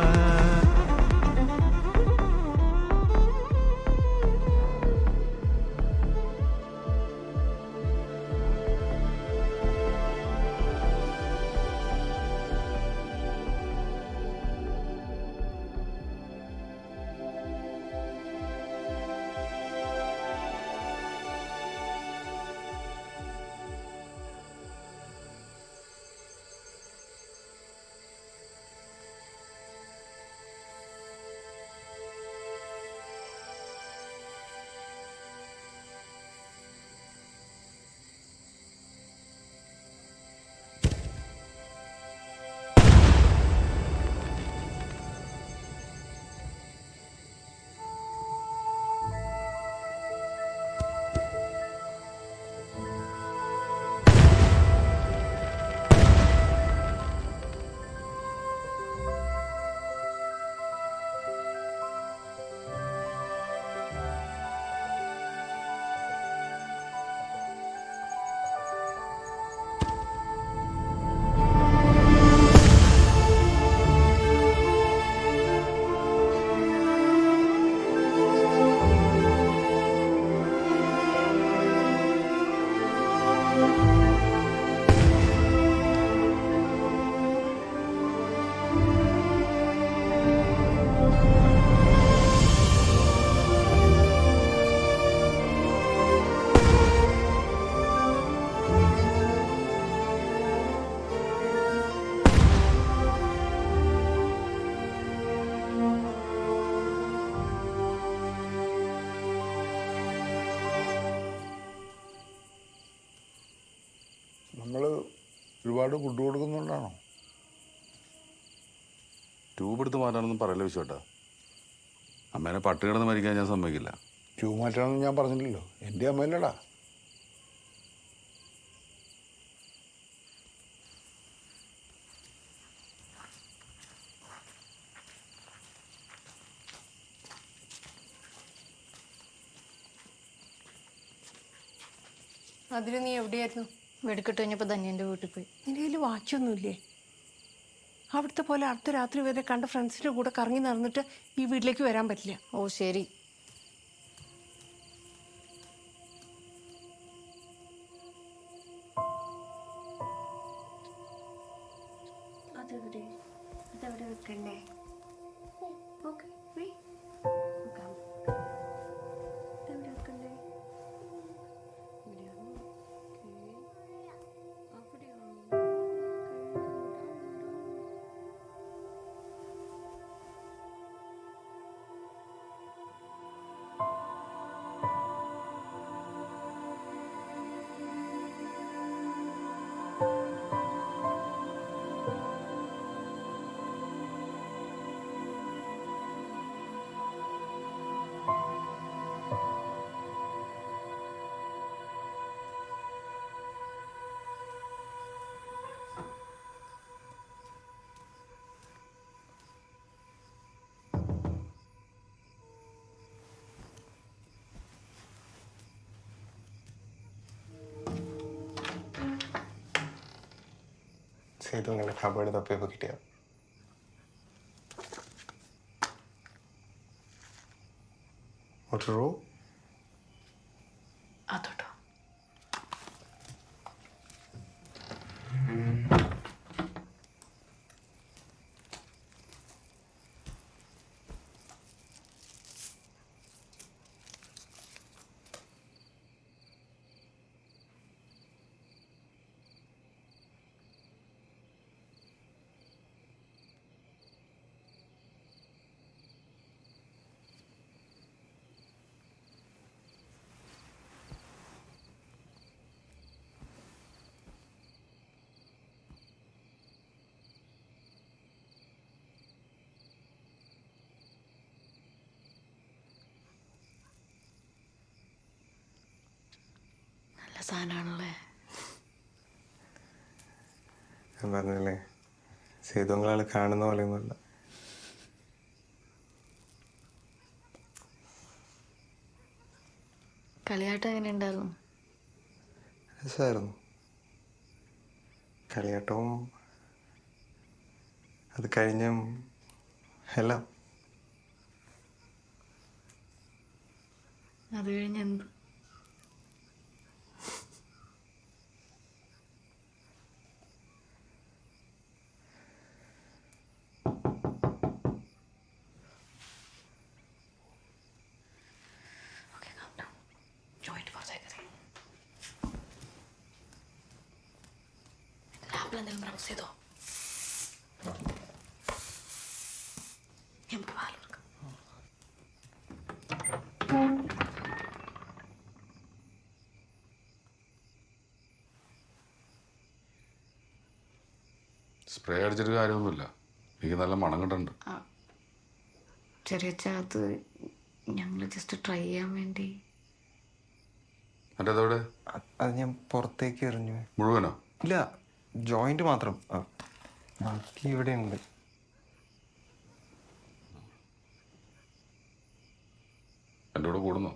ഒരുപാട് ഫുഡ് കൊടുക്കുന്നുണ്ടാണോ? ട്യൂബ് എടുത്ത് മാറ്റാനൊന്നും പറയല്ല വിശ്വട്ടാ. അമ്മേനെ പട്ടി കിടന്ന് മരിക്കാൻ ഞാൻ സമ്മതിക്കില്ല. ട്യൂബ് മാറ്റാനൊന്നും ഞാൻ പറഞ്ഞില്ലല്ലോ. എൻ്റെ അമ്മയല്ലടാ. അതിന് നീ എവിടെയായിരുന്നു? വെടിക്കെട്ട് കഴിഞ്ഞപ്പോൾ ധന്യൻ്റെ വീട്ടിൽ പോയി. നിന്റെ കയ്യിൽ വാച്ചൊന്നുമില്ലേ? അവിടുത്തെ പോലെ അർദ്ധരാത്രി വരെ കണ്ട ഫ്രണ്ട്സിൻ്റെ കൂടെ കറങ്ങി നടന്നിട്ട് ഈ വീട്ടിലേക്ക് വരാൻ പറ്റില്ല. ഓ ശരി. അതെവിടെ വെക്കണ്ടേ? ഓക്കെ എവിടെ വെക്കണ്ടേ? സേതു നിങ്ങളുടെ കബേർഡ് തപ്പിയപ്പോൾ കിട്ടിയ റോ അതോട്ടോ. നല്ല സാധനമാണല്ലേ. ഞാൻ പറഞ്ഞല്ലേ സേതു നിങ്ങളാൾ കാണുന്ന പോലെയൊന്നുമല്ല. കളിയാട്ടം എങ്ങനെ ഉണ്ടായിരുന്നു? രസമായിരുന്നു. കളിയാട്ടവും അത് കഴിഞ്ഞും എല്ലാം. അത് കഴിഞ്ഞ് എന്ത്? ലാപ്പിലെന്തെങ്കിലും ബ്രൗസ് ചെയ്തോ? നമുക്ക് പാൽ കൊടുക്കാം. സ്പ്രേ അടിച്ചിട്ട് കാര്യമൊന്നുമില്ല. എനിക്ക് നല്ല മണം കിട്ടുന്നുണ്ട്. ചെറിയ അത് ഞങ്ങൾ ജസ്റ്റ് ട്രൈ ചെയ്യാൻ വേണ്ടി. മറ്റേതോടെ അത് ഞാൻ പുറത്തേക്ക് എറിഞ്ഞു. മുഴുവനോ? ഇല്ല, ജോയിന്റ് മാത്രം. ബാക്കി ഇവിടെ ഉണ്ട്. എൻ്റെ കൂടെ കൂടുന്നോ?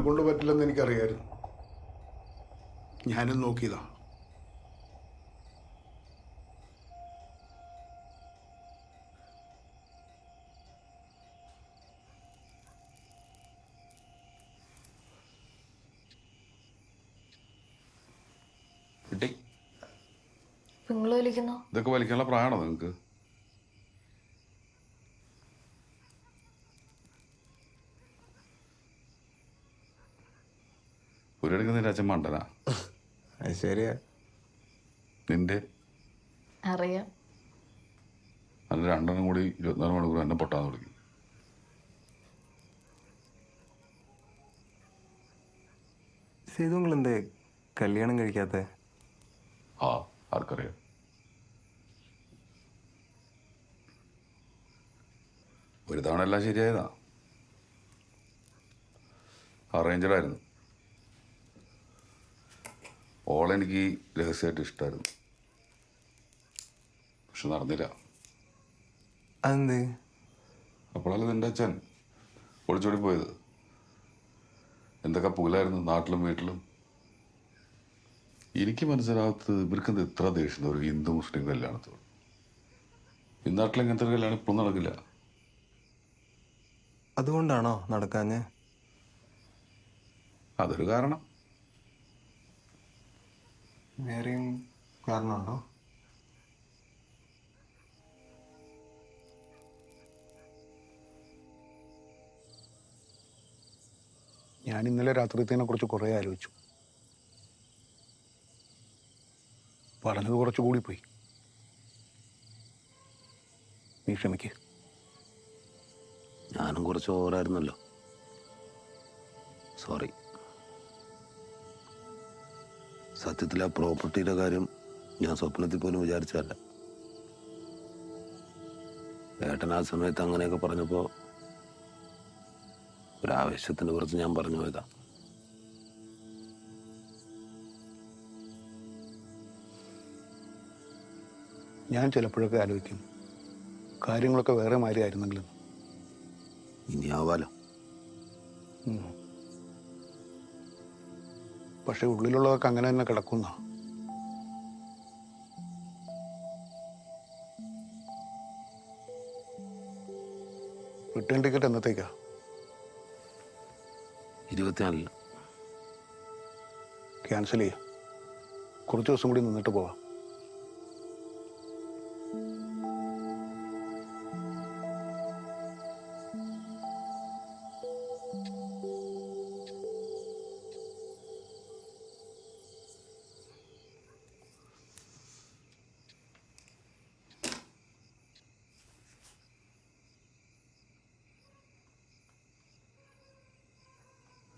കൊണ്ട് പറ്റില്ലെന്ന് എനിക്കറിയായിരുന്നു. ഞാനും നോക്കിയതാ. കിട്ടി. നിങ്ങൾ വലിക്കുന്നോ? ഇതൊക്കെ വലിക്കാനുള്ള പ്രായമാണോ നിങ്ങൾക്ക്? ഒരെടുക്കുന്നതിൻ്റെ അച്ഛൻ മണ്ടനാ. അത് ശരിയാ. നിന്റെ അറിയാം. അത് 2 എണ്ണം കൂടി 24 മണിക്കൂർ എന്നെ പൊട്ടാന്ന് വിളിക്കും. സേതു നിങ്ങൾ എന്തേ കല്യാണം കഴിക്കാത്ത? ആ, ആർക്കറിയാം. ഒരു തവണ എല്ലാം ശരിയായതാ. അറേഞ്ചഡായിരുന്നു. ഓളെനിക്ക് രഹസ്യമായിട്ട് ഇഷ്ടമായിരുന്നു. പക്ഷെ നടന്നില്ല. അതെന്ത്? അപ്പോഴല്ലേ നിന്റെ അച്ഛൻ ഒളിച്ചോടി പോയത്. എന്തൊക്കെ പുകലായിരുന്നു നാട്ടിലും വീട്ടിലും. എനിക്ക് മനസ്സിലാകത്തത് ഇവർക്കെന്ത് ഇത്ര ദേഷ്യം ഒരു ഹിന്ദു മുസ്ലിം കല്യാണത്തോട്. ഈ നാട്ടിൽ ഇങ്ങനത്തെ ഒരു കല്യാണം ഇപ്പോഴും നടക്കില്ല. അതുകൊണ്ടാണോ നടക്കാഞ്ഞ്? അതൊരു കാരണം. വേറെയും കാരണമുണ്ടോ? ഞാൻ ഇന്നലെ രാത്രിത്തേനെ കുറിച്ച് കുറേ ആലോചിച്ചു. പറഞ്ഞത് കുറച്ചുകൂടി പോയി. നീ ക്ഷമിക്ക്. ഞാനും കുറച്ച് ഓവറായിരുന്നല്ലോ. സോറി. സത്യത്തിൽ ആ പ്രോപ്പർട്ടിയുടെ കാര്യം ഞാൻ സ്വപ്നത്തിൽ പോലും വിചാരിച്ചതല്ല. ഏട്ടൻ ആ സമയത്ത് അങ്ങനെയൊക്കെ പറഞ്ഞപ്പോൾ ഒരാവേശത്തിന് കുറച്ച് ഞാൻ പറഞ്ഞു പോയതാ. ഞാൻ ചിലപ്പോഴൊക്കെ ആലോചിക്കും കാര്യങ്ങളൊക്കെ വേറെ മാതിരി ആയിരുന്നെങ്കിലും. ഇനി ആവാലോ. പക്ഷെ ഉള്ളിലുള്ളതൊക്കെ അങ്ങനെ തന്നെ കിടക്കുന്ന. Return ticket എന്നത്തേക്കാ? 24 ക്യാൻസൽ ചെയ്യാം. കുറച്ച് ദിവസം കൂടി നിന്നിട്ട് പോവാം.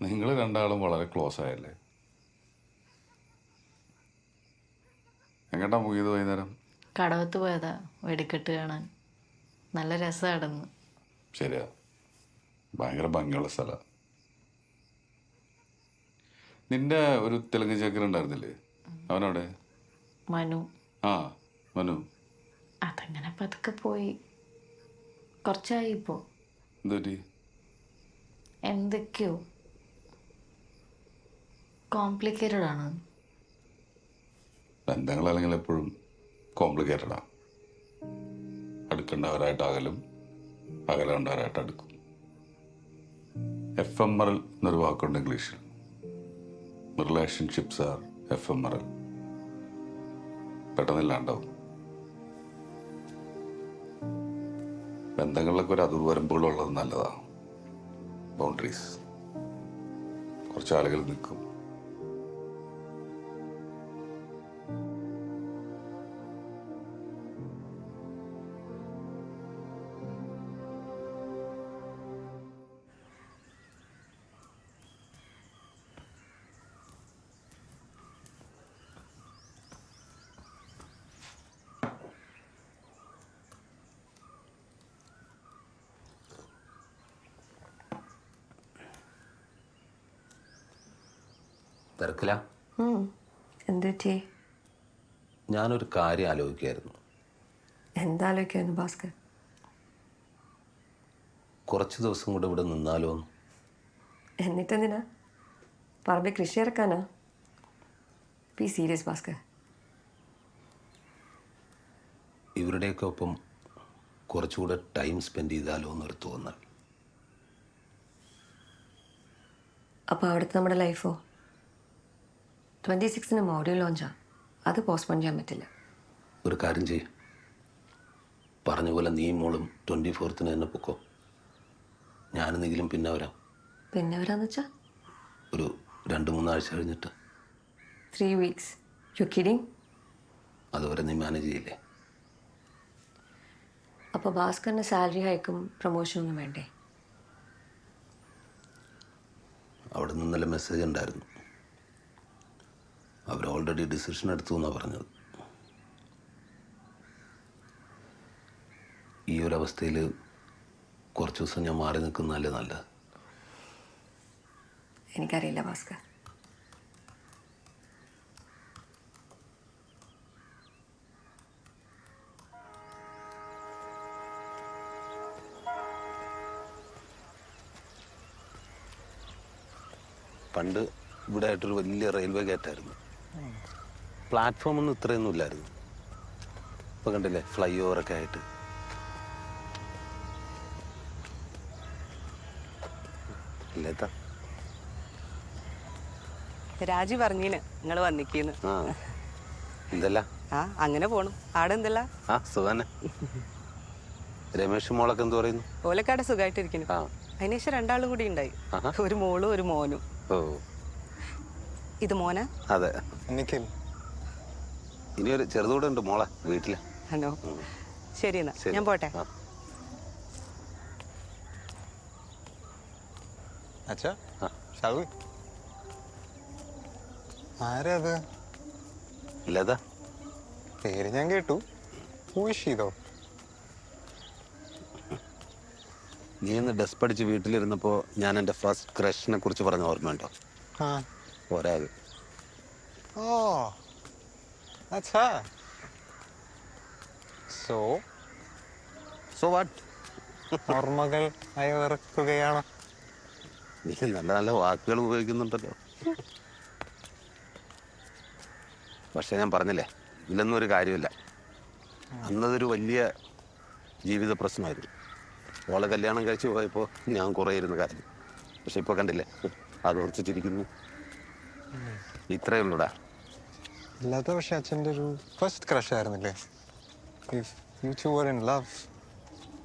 നിങ്ങൾ രണ്ടാളും വളരെ ക്ലോസ് ആയല്ലേ? എങ്ങോട്ടാ പോയത് വൈകുന്നേരം? കടവത്ത് പോയതാ വെടിക്കെട്ട് കാണാൻ. നല്ല രസമായിരുന്നു. ശരിയാ, ഭയങ്കര ഭംഗിയുള്ള സ്ഥലമാണ്. നിന്റെ ഒരു തെലുങ്ക് ചേക്കനുണ്ടായിരുന്നില്ലേ, അവനവിടെ? മനു. ആ, മനു. അതങ്ങനെ പതുക്കെ പോയി. കുറച്ചായി ഇപ്പോ. എന്തുപറ്റി? എന്തൊക്കെയോ കോംപ്ലിക്കേറ്റഡ് ആണ്. ബന്ധങ്ങളല്ലെങ്കിൽ എപ്പോഴും കോംപ്ലിക്കേറ്റഡാ. അടുക്കേണ്ടവരായിട്ട് അകലും, അകലേണ്ടവരായിട്ട് അടുക്കും. എഫെമറൽ എന്നൊരു വാക്കുണ്ട് ഇംഗ്ലീഷിൽ. Relationships R എഫെമറൽ. പെട്ടെന്നില്ലാണ്ടാവും. ബന്ധങ്ങളിലൊക്കെ ഒരു അതിർവരമ്പുകളുള്ളത് നല്ലതാണ്. ബൗണ്ടറീസ്. കുറച്ച് ആളുകൾ നിൽക്കും. തിരക്കില? എന്തുപറ്റി? ഞാനൊരു കാര്യം ആലോചിക്കായിരുന്നു. എന്താലോചിക്കായിരുന്നു ഭാസ്കർ? കുറച്ച് ദിവസം കൂടെ ഇവിടെ നിന്നാലോ? എന്നിട്ടെന്തിനാ? പറമ്പിൽ കൃഷി ഇറക്കാനാ? Be serious Bhaskar. ഇവരുടെയൊക്കെ ഒപ്പം കുറച്ചുകൂടെ ടൈം സ്പെൻഡ് ചെയ്താലോ എന്നൊരു തോന്നൽ. അപ്പോൾ അവിടുത്തെ നമ്മുടെ ലൈഫോ? 26 മോഡ്യൂൾ ലോഞ്ചാ. അത് പോസ്റ്റ്പോൺ ചെയ്യാൻ പറ്റില്ല. ഒരു കാര്യം ചെയ്യും, പറഞ്ഞ പോലെ നീ മോളും 24th തന്നെ പൊക്കോ. ഞാനെന്തെങ്കിലും പിന്നെ വരാം. പിന്നെ വരാന്ന് വെച്ചാ ഒരു 2-3 ആഴ്ച കഴിഞ്ഞിട്ട്. 3 weeks. U kidding? അതുവരെ നീ മാനേജ് ചെയ്യില്ലേ? അപ്പോൾ ഭാസ്കറിന് സാലറി ഹൈക്കും പ്രൊമോഷനൊന്നും വേണ്ടേ? അവിടെ നിന്ന് നല്ല മെസ്സേജ് ഉണ്ടായിരുന്നു. അവർ ഓൾറെഡി ഡിസിഷൻ എടുത്തു എന്നാണ് പറഞ്ഞത്. ഈ ഒരു അവസ്ഥയിൽ കുറച്ച് ദിവസം ഞാൻ മാറി നിൽക്കുന്നതല്ലേ നല്ലത്. എനിക്കറിയില്ല ഭാസ്കർ. പണ്ട് ഇവിടെ ആയിട്ടൊരു വലിയ റെയിൽവേ ഗേറ്റായിരുന്നു. പ്ലാറ്റ്ഫോമൊന്നും ഇത്രയൊന്നും ഇല്ലായിരുന്നു. ഇപ്പം കണ്ടില്ലേ ഫ്ലൈ ഓവറൊക്കെ ആയിട്ട്. ഇല്ലേത്താ രാജി പറഞ്ഞീന് നിങ്ങൾ വന്നിക്കീന്ന്. ആ എന്തല്ല? ആ അങ്ങനെ പോണു. ആടെ എന്തല്ല? ആ സുഖന്നെ. രമേഷ് മോളൊക്കെ എന്ത് പറയുന്നു? ഓലക്കാടെ സുഖമായിട്ടിരിക്കുന്നു. അതിനുശേഷം 2 ആളും കൂടി ഉണ്ടായി, ഒരു മോളും ഒരു മോനും. ഓ ഇത് മോനാ? അതെ. ഇനി ഒരു ചെറുതൂടെ ഉണ്ട് മോളെ വീട്ടില്. ഹലോ, ശരി എന്നാ ഞാൻ പോട്ടെ. അച്ഛാ ഷാവി ആരാ അത്? ഇല്ലതാ പേര് ഞാൻ കേട്ടു. ചെയ്തോ? നീ ഒന്ന് ഡെസ്ക് പഠിച്ച് വീട്ടിലിരുന്നപ്പോൾ ഞാൻ എൻ്റെ ഫസ്റ്റ് ക്രഷിനെ കുറിച്ച് പറഞ്ഞ ഓർമ്മയുണ്ടോ? ഒരാൾ. ഓ അച്ഛാ. So what? ഓർമ്മകൾ അയവിറക്കുകയാണ്. നീ നല്ല നല്ല വാക്കുകൾ ഉപയോഗിക്കുന്നുണ്ടല്ലോ. പക്ഷെ ഞാൻ പറഞ്ഞില്ലേ, ഇതിലൊന്നും ഒരു കാര്യമില്ല. അന്നതൊരു വലിയ ജീവിത പ്രശ്നമായിരുന്നു. ഓളെ കല്യാണം കഴിച്ച് പോയപ്പോൾ ഞാൻ കുറേ ഇരുന്ന് കാര്യം. പക്ഷെ ഇപ്പോൾ കണ്ടില്ലേ, അത് ഓർച്ചിട്ടിരിക്കുന്നു. ഇത്രയേ ഉള്ളൂടാ. അല്ലാത്ത പക്ഷെ അച്ഛൻ്റെ ഒരു ഫസ്റ്റ് ക്രഷ് ആയിരുന്നില്ലേ? If you two were in love,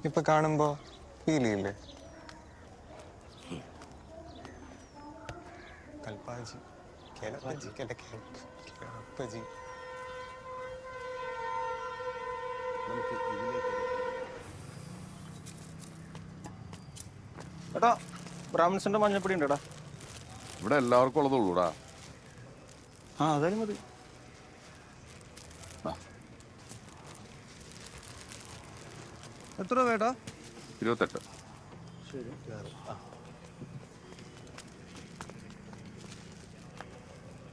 ഇപ്പൊ കാണുമ്പോൾ ഫീൽ ചെയ്യില്ലേ? കൽപ്പാജി കേളപ്പാജി കേളപ്പാജി. എടാ ബ്രാഹ്മിൻസിന്റെ മഞ്ഞപ്പൊടി ഉണ്ടടാ. ഇവിടെ എല്ലാവർക്കും ഉള്ളതുള്ളൂടാ. ആ അതായാലും മതി. എത്ര വേട്ടാ? 28. ശരി.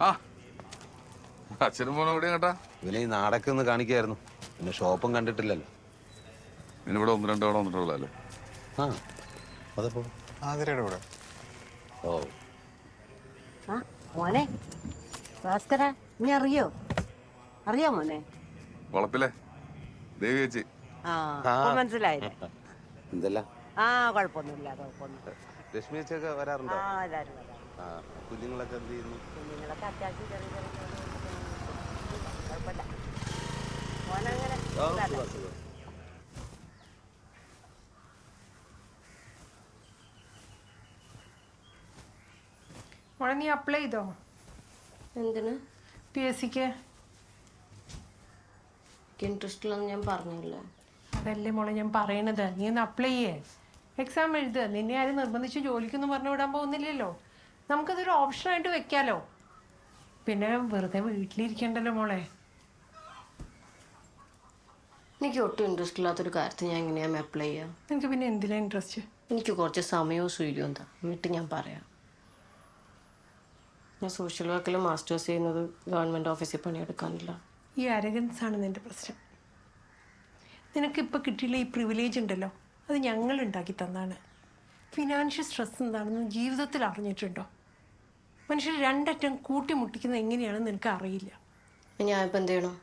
ആ അച്ഛനും മോനും എവിടെയാ കേട്ടാ? ഇവനെ ഈ നാടൊക്കെ ഒന്ന് കാണിക്കായിരുന്നു. പിന്നെ ഷോപ്പും കണ്ടിട്ടില്ലല്ലോ. ഇനിവിടെ 1-2 തവണ വന്നിട്ടുള്ളതല്ലേ? ആ അതപ്പോ ആതിരയുടെ കൂടെ. ഓ മോനെ ഭാസ്കര, നീ അറിയോ മോനെ? വളപ്പിലെ ദേവി ചേച്ചി. മനസ്സിലായില്ലേ? എന്തല്ല? ആ കുഴപ്പമൊന്നുമില്ല. ലക്ഷ്മി ചേച്ചിയൊക്കെ വരാറുണ്ടോ? എല്ലാവരും വരാം. കുഞ്ഞുങ്ങളൊക്കെ എന്ത് ചെയ്യുന്നു? കുഞ്ഞുങ്ങളൊക്കെ അത്യാവശ്യം ചെറിയ കുഴപ്പമില്ല. മോനങ്ങനെ മോളെ നീ അപ്ലൈ ചെയ്തോ? എന്തിന്? PSCക്ക്. ഇൻട്രസ്റ്റ് ഇല്ലെന്ന് ഞാൻ പറഞ്ഞില്ലേ? അതല്ലേ മോളെ ഞാൻ പറയണത്, നീ ഒന്ന് അപ്ലൈ ചെയ്യേ. എക്സാം എഴുതുക. നിന്നെ ആരും നിർബന്ധിച്ച് ജോലിക്കൊന്നും പറഞ്ഞു വിടാൻ പോകുന്നില്ലല്ലോ. നമുക്കതൊരു ഓപ്ഷനായിട്ട് വെക്കാലോ. പിന്നെ വെറുതെ വീട്ടിലിരിക്കണ്ടല്ലോ മോളെ. എനിക്ക് ഒട്ടും ഇൻട്രസ്റ്റ് ഇല്ലാത്തൊരു കാര്യത്തിൽ ഞാൻ എങ്ങനെയാണ് അപ്ലൈ ചെയ്യാം? എനിക്ക് പിന്നെ എന്തിനാ ഇൻട്രസ്റ്റ്? എനിക്ക് കുറച്ച് സമയവും സ്വീര്യവും എന്താ, എന്നിട്ട് ഞാൻ പറയാം. ഞാൻ സോഷ്യൽ വർക്കിൽ മാസ്റ്റേഴ്സ് ചെയ്യുന്നത് ഗവൺമെൻറ് ഓഫീസിൽ പണിയെടുക്കാനില്ല. ഈ അരഗൻസാണ് നിൻ്റെ പ്രശ്നം. നിനക്കിപ്പോൾ കിട്ടിയുള്ള ഈ പ്രിവിലേജ് ഉണ്ടല്ലോ, അത് ഞങ്ങൾ ഉണ്ടാക്കി തന്നാണ്. ഫിനാൻഷ്യൽ സ്ട്രെസ് എന്താണെന്ന് ജീവിതത്തിൽ അറിഞ്ഞിട്ടുണ്ടോ? മനുഷ്യർ രണ്ടറ്റം കൂട്ടിമുട്ടിക്കുന്നത് എങ്ങനെയാണെന്ന് എനിക്ക് അറിയില്ല. ഞാനിപ്പോൾ എന്ത് ചെയ്യണം?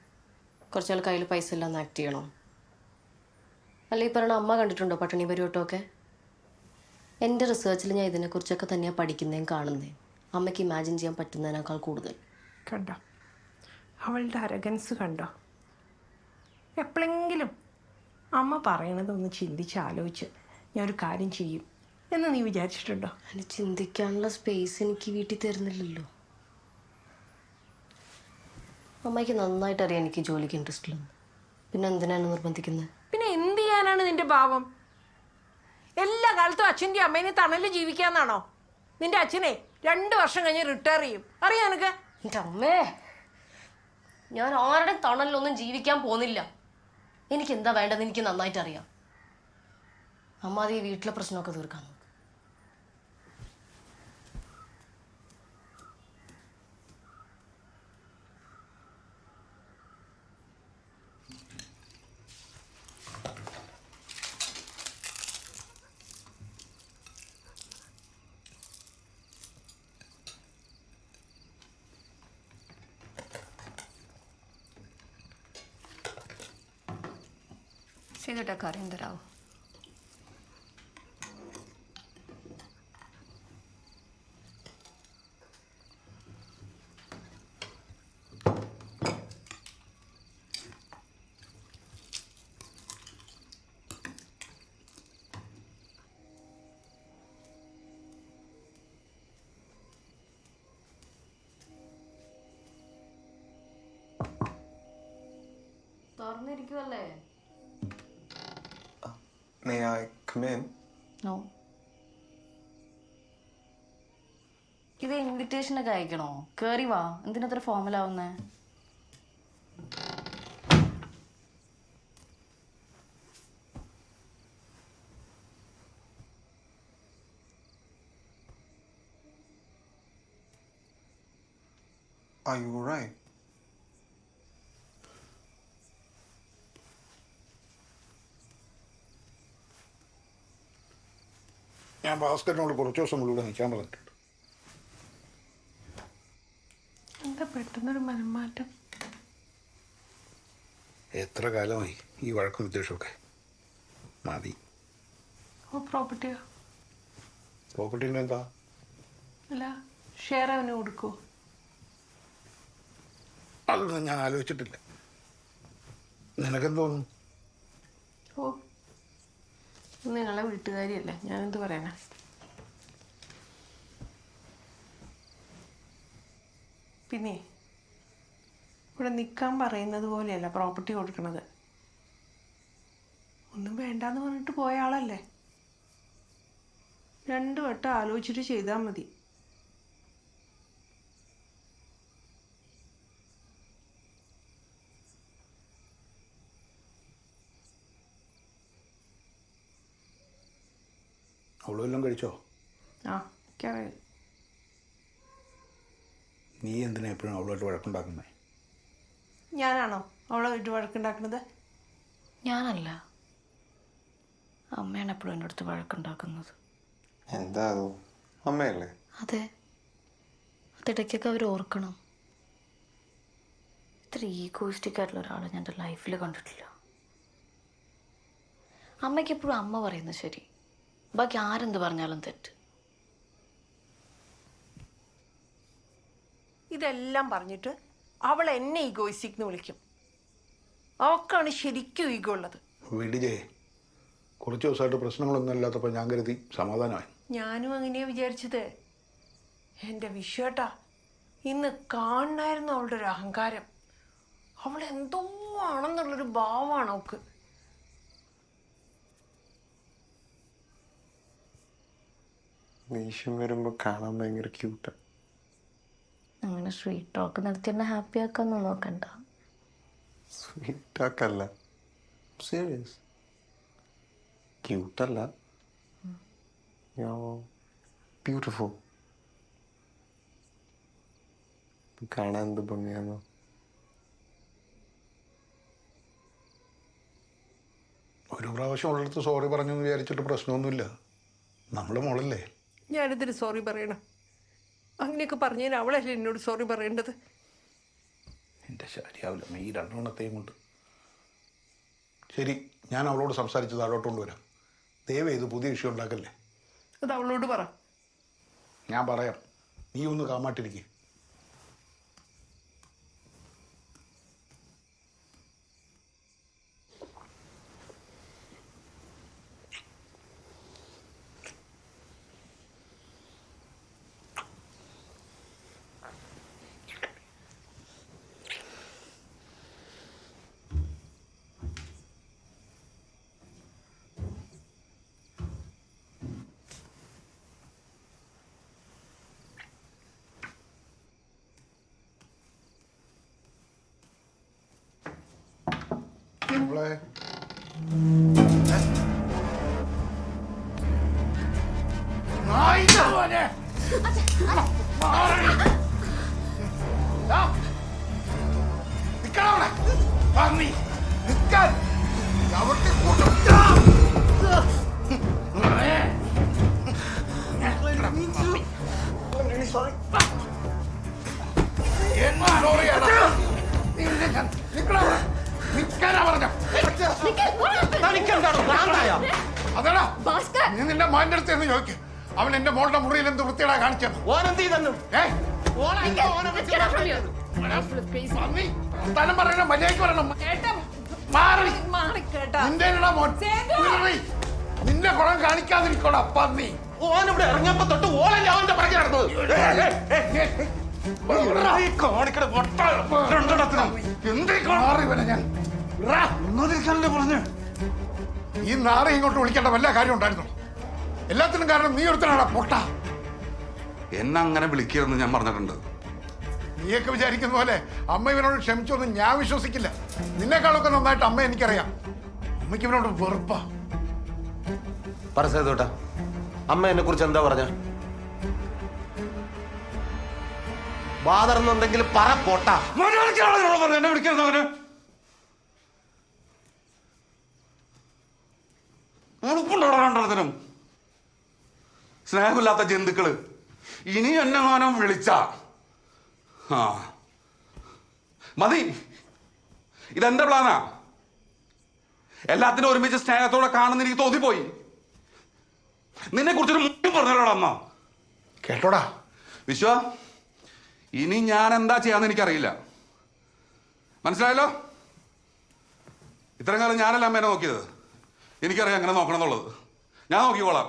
കുറച്ചാൾ കയ്യിൽ പൈസ ഇല്ലാന്ന് ആക്ട് ചെയ്യണോ? അല്ല ഈ പറയണ അമ്മ കണ്ടിട്ടുണ്ടോ പട്ടിണി പരിവട്ടമൊക്കെ? എൻ്റെ റിസർച്ചിൽ ഞാൻ ഇതിനെക്കുറിച്ചൊക്കെ തന്നെയാണ് പഠിക്കുന്നതും കാണുന്നതും. അമ്മയ്ക്ക് ഇമാജിൻ ചെയ്യാൻ പറ്റുന്നതിനേക്കാൾ കൂടുതൽ. കണ്ടോ അവളുടെ അരഗൻസ് കണ്ടോ? എപ്പോഴെങ്കിലും അമ്മ പറയണതൊന്ന് ചിന്തിച്ചാലോചിച്ച് ഞാൻ ഒരു കാര്യം ചെയ്യും എന്ന് നീ വിചാരിച്ചിട്ടുണ്ടോ? അതിന് ചിന്തിക്കാനുള്ള സ്പേസ് എനിക്ക് വീട്ടിൽ തരുന്നില്ലല്ലോ. അമ്മയ്ക്ക് നന്നായിട്ട് അറിയാം എനിക്ക് ജോലിക്ക് ഇൻട്രസ്റ്റ് ഇല്ലെന്ന്. പിന്നെ എന്തിനാണ് നിർബന്ധിക്കുന്നത്? പിന്നെ എന്ത് ചെയ്യാനാണ് നിന്റെ ഭാവം? എല്ലാ കാലത്തും അച്ഛൻ്റെ അമ്മേനെ തണല് ജീവിക്കാന്നാണോ? നിന്റെ അച്ഛനെ 2 വർഷം കഴിഞ്ഞ് റിട്ടയർ ചെയ്യും. അറിയാം എനിക്ക്? എൻ്റെ അമ്മേ, ഞാൻ ആരുടെ തണലിലൊന്നും ജീവിക്കാൻ പോകുന്നില്ല. എനിക്ക് എന്താ വേണ്ടതെന്ന് എനിക്ക് നന്നായിട്ട് അറിയാം. അമ്മ അത് ഈ വീട്ടിലെ പ്രശ്നമൊക്കെ തീർക്കാൻ നോക്ക്. ചെയ്തിട്ടാ കാര്യം തരാവോ? തുറന്നിരിക്കുവല്ലേ? May I come in? No. ഇത് ഇൻവിറ്റേഷനൊക്കെ അയക്കണോ? കേറി വാ. എന്തിനത്ര ഫോമലാവുന്നേ? Are you alright? ഞാൻ ഭാസ്കരനോട് കുറച്ച് ദിവസം കൂടെ നിൽക്കാൻ പറഞ്ഞിട്ടുണ്ട്. എന്താ പെട്ടെന്നൊരു മനംമാറ്റം? എത്ര കാലമായി ഈ വഴക്കും വിദ്വേഷമൊക്കെ? മതി. പ്രോപ്പർട്ടിയോ? പ്രോപ്പർട്ടീൻ്റെ എന്താ? അല്ല ഷെയർ അവന് കൊടുക്കുമോ? അതൊന്നും ഞാൻ ആലോചിച്ചിട്ടില്ല. നിനക്കെന്ത് തോന്നുന്നു? ഓ, നിങ്ങളെ വീട്ടുകാരിയല്ലേ, ഞാനെന്ത് പറയാനാ? പിന്നെ ഇവിടെ നിൽക്കാൻ പറയുന്നത് പോലെയല്ല പ്രോപ്പർട്ടി കൊടുക്കണത്. ഒന്നും വേണ്ടാന്ന് പറഞ്ഞിട്ട് പോയ ആളല്ലേ. 2 വട്ടം ആലോചിച്ചിട്ട് ചെയ്താൽ മതി. അവളും എല്ലാം കഴിച്ചോ? ആ, എനിക്കറിയാം. നീ എന്തിനാ എപ്പോഴും അവളുമായിട്ട് വഴക്കുണ്ടാക്കുന്നത്? ഞാനാണോ അവളെ വീട്ടിൽ വഴക്കുണ്ടാക്കുന്നത്? ഞാനല്ല, അമ്മയാണ് എപ്പോഴും എൻ്റെ അടുത്ത് വഴക്കുണ്ടാക്കുന്നത്. എന്താ അമ്മയല്ലേ? അതെ, അതിടയ്ക്കൊക്കെ അവർ ഓർക്കണം. ഇത്ര ഈഗോയിസ്റ്റിക് ആയിട്ടുള്ള ഒരാളെ ഞാൻ എൻ്റെ ലൈഫിൽ കണ്ടിട്ടില്ല. അമ്മയ്ക്ക് എപ്പോഴും അമ്മ പറയുന്നത് ശരി, ബാക്കി ആരെന്ത് പറഞ്ഞാലും തെറ്റ്. ഇതെല്ലാം പറഞ്ഞിട്ട് അവൾ എന്നെ ഈഗോയിസ്റ്റിക് എന്ന് വിളിക്കും. അവൾക്കാണ് ശരിക്കും ഈഗോ ഉള്ളത്. വിടിജേ, കുറച്ച് ദിവസമായിട്ട് പ്രശ്നങ്ങളൊന്നും ഇല്ലാത്തപ്പോൾ ഞാൻ കരുതി സമാധാനമായി. ഞാനും അങ്ങനെയാ വിചാരിച്ചത്. എൻ്റെ വിശ്വേട്ടാ, ഇന്ന് കാണണമായിരുന്നു അവളുടെ ഒരു അഹങ്കാരം. അവൾ എന്തോ ആണെന്നുള്ളൊരു ഭാവമാണ് അവൾക്ക്. ദേഷ്യം വരുമ്പോൾ കാണാൻ ഭയങ്കര ക്യൂട്ടാ. അങ്ങനെ സ്വീറ്റ് ടോക്ക് നടത്തി എന്നെ ഹാപ്പി ആക്കാനൊന്നും നോക്കണ്ട. സ്വീറ്റ് ടോക്കല്ല, സീരിയസ്. ക്യൂട്ടല്ല, ബ്യൂട്ടിഫുൾ. കാണാൻ എന്ത് ഭംഗിയാണോ. ഒരു പ്രാവശ്യം അവളുടെ സോറി പറഞ്ഞു എന്ന് വിചാരിച്ചിട്ട് പ്രശ്നമൊന്നുമില്ല. നമ്മുടെ മോളല്ലേ. ഞാനിതിന് സോറി പറയണം? അങ്ങനെയൊക്കെ പറഞ്ഞതിന് അവളല്ലേ എന്നോട് സോറി പറയേണ്ടത്. എൻ്റെ ശരിയാവില്ല ഈ രണ്ടെണ്ണത്തെയും കൊണ്ട്. ശരി, ഞാൻ അവളോട് സംസാരിച്ച് താഴോട്ട് കൊണ്ടുവരാം. ദയവേ ഇത് പുതിയ വിഷയം ഉണ്ടാക്കല്ലേ. അത് അവളോട് പറ. ഞാൻ പറയാം, നീ ഒന്ന് കാമാട്ടിരിക്കേ. മോളെ നിന്റെ മോന്റെ അടുത്ത് എന്ന് ചോദിക്കും. അവൻ എന്റെ മോളുടെ മുറിയിൽ എന്ത് വൃത്തിയാ കാണിച്ചത്? സ്ഥലം പറയണം, മര്യാദയ്ക്ക് പറയണം. നിന്റെ കുളം കാണിക്കാതിരിക്കോടാ പന്നി. ഓനിവിടെ ഇറങ്ങിയപ്പോ തൊട്ട് ഓളല്ലേ അവന്റെ പുറകെ നടന്നത്. ഈ നാളെ ഇങ്ങോട്ട് വിളിക്കേണ്ട വല്ല കാര്യം ഉണ്ടായിരുന്നു? എല്ലാത്തിനും കാരണം നീ ഒരുത്തനാണ് പൊട്ട. എന്നെ അങ്ങനെ വിളിക്കരുതെന്ന് ഞാൻ പറഞ്ഞിട്ടുണ്ട്. നീയൊക്കെ വിചാരിക്കുന്ന പോലെ അമ്മ ഇവനോട് ക്ഷമിച്ചൊന്നും ഞാൻ വിശ്വസിക്കില്ല. നിന്നെക്കാളൊക്കെ നന്നായിട്ട് അമ്മ എനിക്കറിയാം. അമ്മയ്ക്ക് ഇവനോട് വെറുപ്പാ. പറസേതോട്ടാ, അമ്മ എന്നെ കുറിച്ച് എന്താ പറഞ്ഞ? ബാധർന്നുണ്ടെങ്കിൽ പറ പോട്ടാ. എന്നെ വിളിക്കരുത്. ഉളുപ്പുണ്ടോടാണ്ടതിനും സ്നേഹമില്ലാത്ത ജന്തുക്കള്. ഇനി എന്നെ മാനം വിളിച്ച മതി. ഇതെന്റെ പ്ലാനാ. എല്ലാത്തിനും ഒരുമിച്ച് സ്നേഹത്തോടെ കാണുന്ന എനിക്ക് തോന്നിപ്പോയി. നിന്നെ കുറിച്ചൊരു മുഴുവൻ പറഞ്ഞല്ലോടാ അമ്മ. കേട്ടോടാ വിശ്വ, ഇനി ഞാൻ എന്താ ചെയ്യാന്ന് എനിക്കറിയില്ല. മനസ്സിലായല്ലോ? ഇത്രയും കാലം ഞാനല്ല അമ്മേനെ നോക്കിയത്. എനിക്കറിയാം എങ്ങനെ നോക്കണം എന്നുള്ളത്. ഞാൻ നോക്കിക്കോളാം.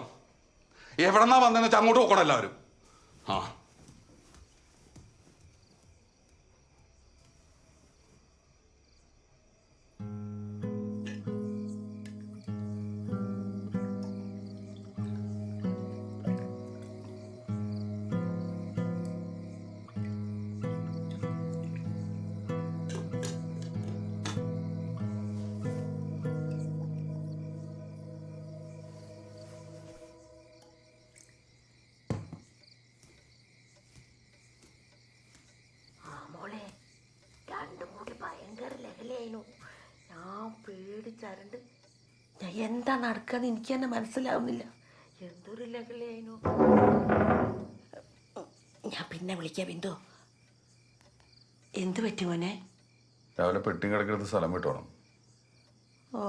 എവിടെന്നാ വന്നതെന്ന് വെച്ചാൽ അങ്ങോട്ട് പോക്കോളാം എല്ലാവരും. ഞാൻ പേടിച്ചരണ്ട്. ഞാൻ എന്താ നടക്കാന്ന് എനിക്ക് തന്നെ മനസ്സിലാവുന്നില്ല. എന്തൊരു ലഹളയായിരുന്നു. ഞാൻ പിന്നെ വിളിക്കാം. ബിന്ദു, എന്ത് പറ്റി മോനെ? രാവിലെ പെട്ടി കിടക്കുന്നത് സ്ഥലം വിട്ടോണം. ഓ,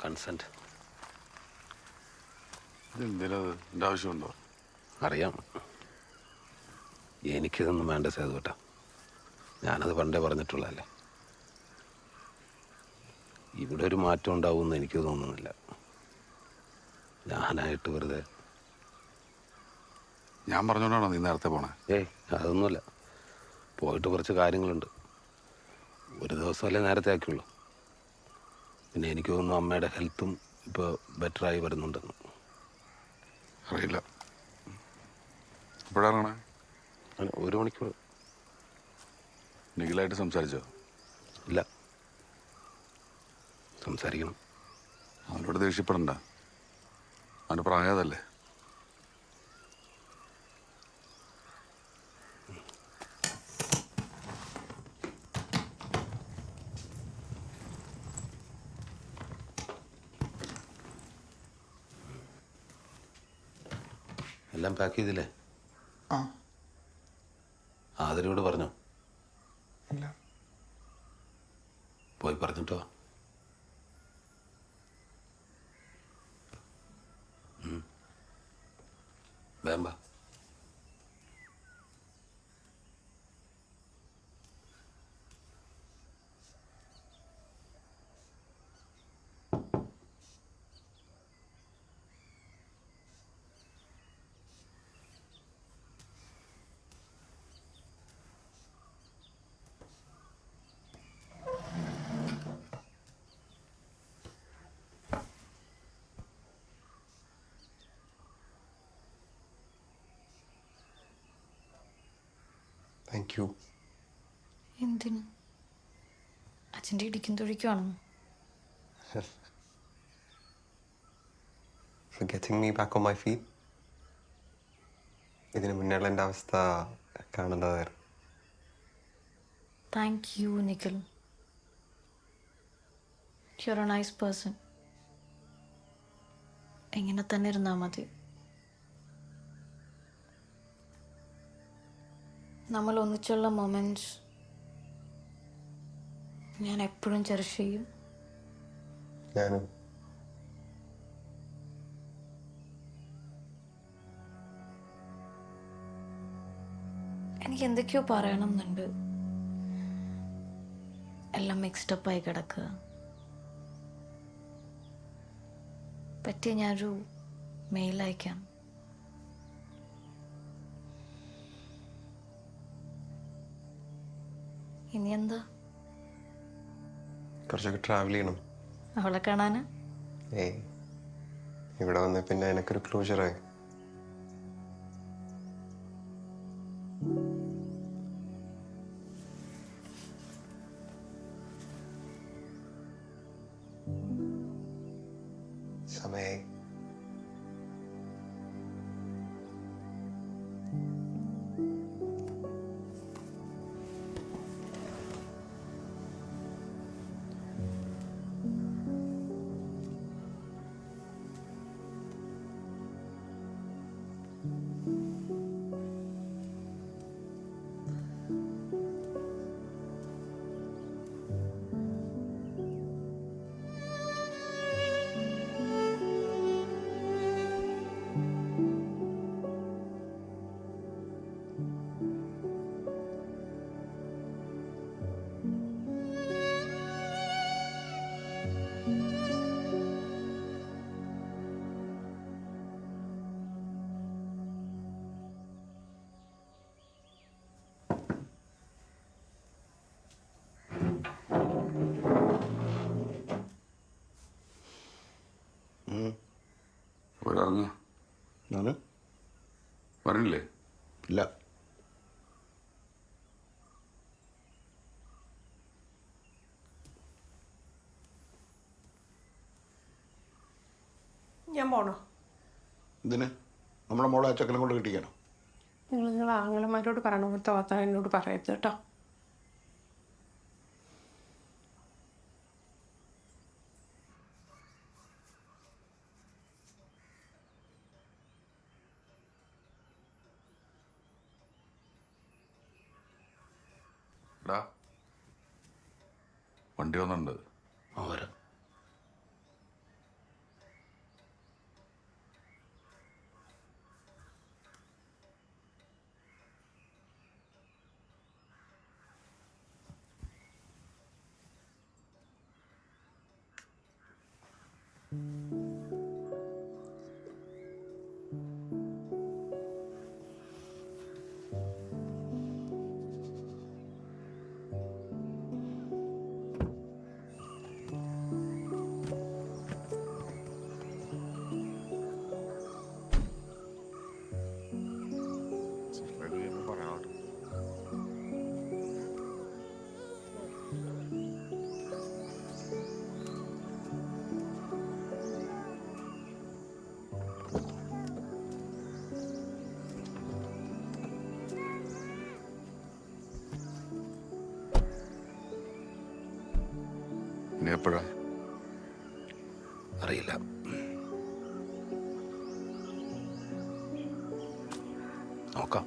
കൺസെൻറ്റ്. ഇതെന്തിനത്? എൻ്റെ ആവശ്യമുണ്ടോ? അറിയാം, എനിക്കിതൊന്നും വേണ്ട സേതു കേട്ടോ. ഞാനത് പണ്ടേ പറഞ്ഞിട്ടുള്ളതല്ലേ. ഇവിടെ ഒരു മാറ്റം ഉണ്ടാവുമെന്ന് എനിക്ക് തോന്നുന്നില്ല. ഞാനായിട്ട് വെറുതെ. ഞാൻ പറഞ്ഞോണ്ടാണോ നീ നേരത്തെ പോണേ? ഏയ് അതൊന്നുമില്ല, പോയിട്ട് കുറച്ച് കാര്യങ്ങളുണ്ട്. ഒരു ദിവസമല്ലേ നേരത്തെ ആക്കിയുള്ളൂ. പിന്നെ എനിക്ക് തോന്നുന്നു അമ്മയുടെ ഹെൽത്തും ഇപ്പോൾ ബെറ്ററായി വരുന്നുണ്ടെന്ന്. അറിയില്ല, എപ്പോഴാണ്? 1 മണിക്കൂർ. നിഖിലായിട്ട് സംസാരിച്ചോ? ഇല്ല, സംസാരിക്കണം. അവനോട് ദേഷ്യപ്പെടണ്ട, അവൻ്റെ പ്രായതല്ലേ. എല്ലാം പാക്ക് ചെയ്തില്ലേ? ആ. ആദരയോട് പറഞ്ഞോ? ഇല്ല. പോയി പറഞ്ഞിട്ടോ? വേമ്പ. Thank you. എന്തിന്? അച്ഛൻ്റെ ഇടിക്കും തൊഴിക്കുവാണോ? For getting me back on my feet. ഇതിന് മുന്നേയുള്ള എൻ്റെ അവസ്ഥ കാണേണ്ടതായിരുന്നു. Thank you Nikhil. You are a nice person. ഇങ്ങനെ തന്നെ ഇരുന്നാൽ മതി. നമ്മൾ ഒന്നിച്ചുള്ള മൊമെന്റ്സ് ഞാൻ എപ്പോഴും ചെറിഷ് ചെയ്യും. ഞാനും. എനിക്ക് എന്തൊക്കെയോ പറയണം എന്നുണ്ട്. എല്ലാം മിക്സ്ഡപ്പായി കിടക്കുക. പറ്റിയ ഞാനൊരു മെയിൽ അയക്കാം. ഇനി എന്താ? കുറച്ചൊക്കെ ട്രാവൽ ചെയ്യണം. അവളെ കാണാന്? ഏയ്, ഇവിടെ വന്ന പിന്നെ എനിക്കൊരു ക്ലോഷറായി. സമയായി. ഇറങ്ങ. പറഞ്ഞില്ലേ? ഇല്ല. ഞാൻ പോണോ? ഇതിന് നമ്മുടെ മോളെ ആ ചക്കലും കൊണ്ട് കിട്ടിക്കാനോ? നിങ്ങൾ ആങ്ങളമാരോട് പറയണോ? തോത്താൻ എന്നോട് പറയരുത് കേട്ടോ. വണ്ടി വന്നിട്ടുണ്ട്. വരാം. ഇനി എപ്പോഴാ? അറിയില്ല. നോക്കാം.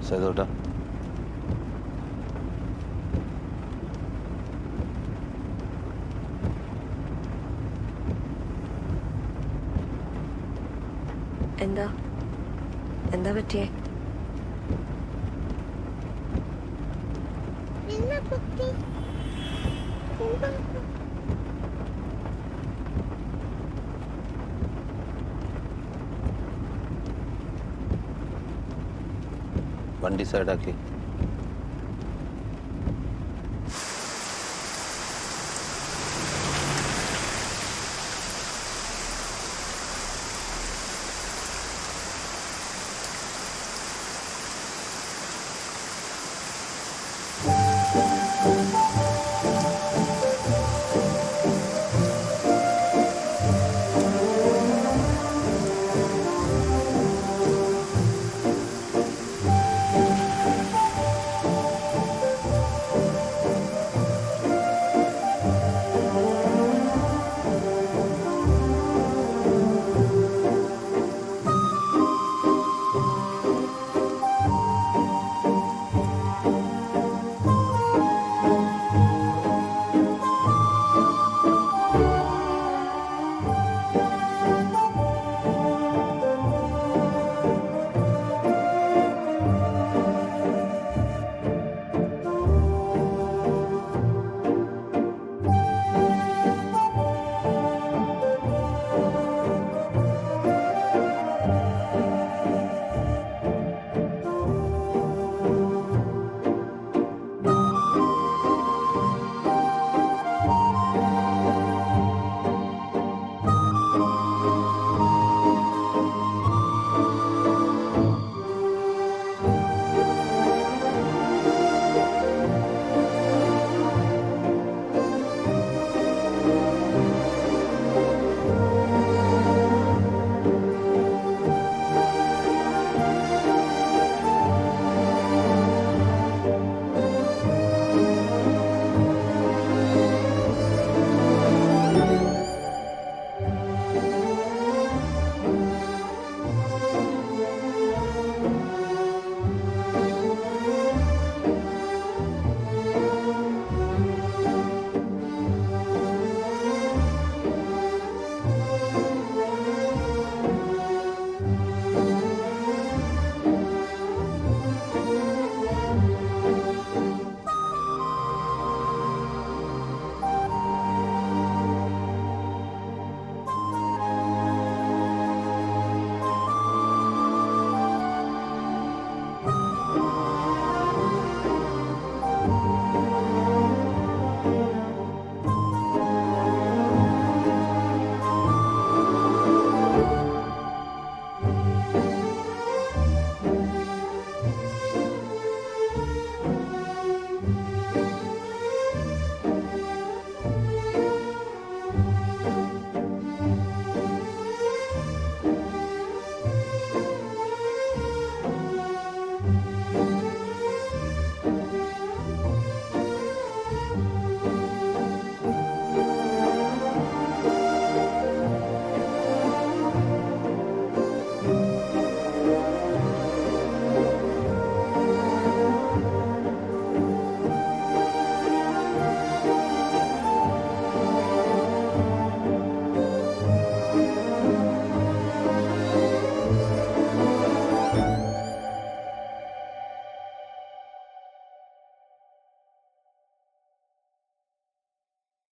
സേതോട്ടാ, എന്താ എന്താ പറ്റിയേ? വണ്ടി സൈഡാക്കി.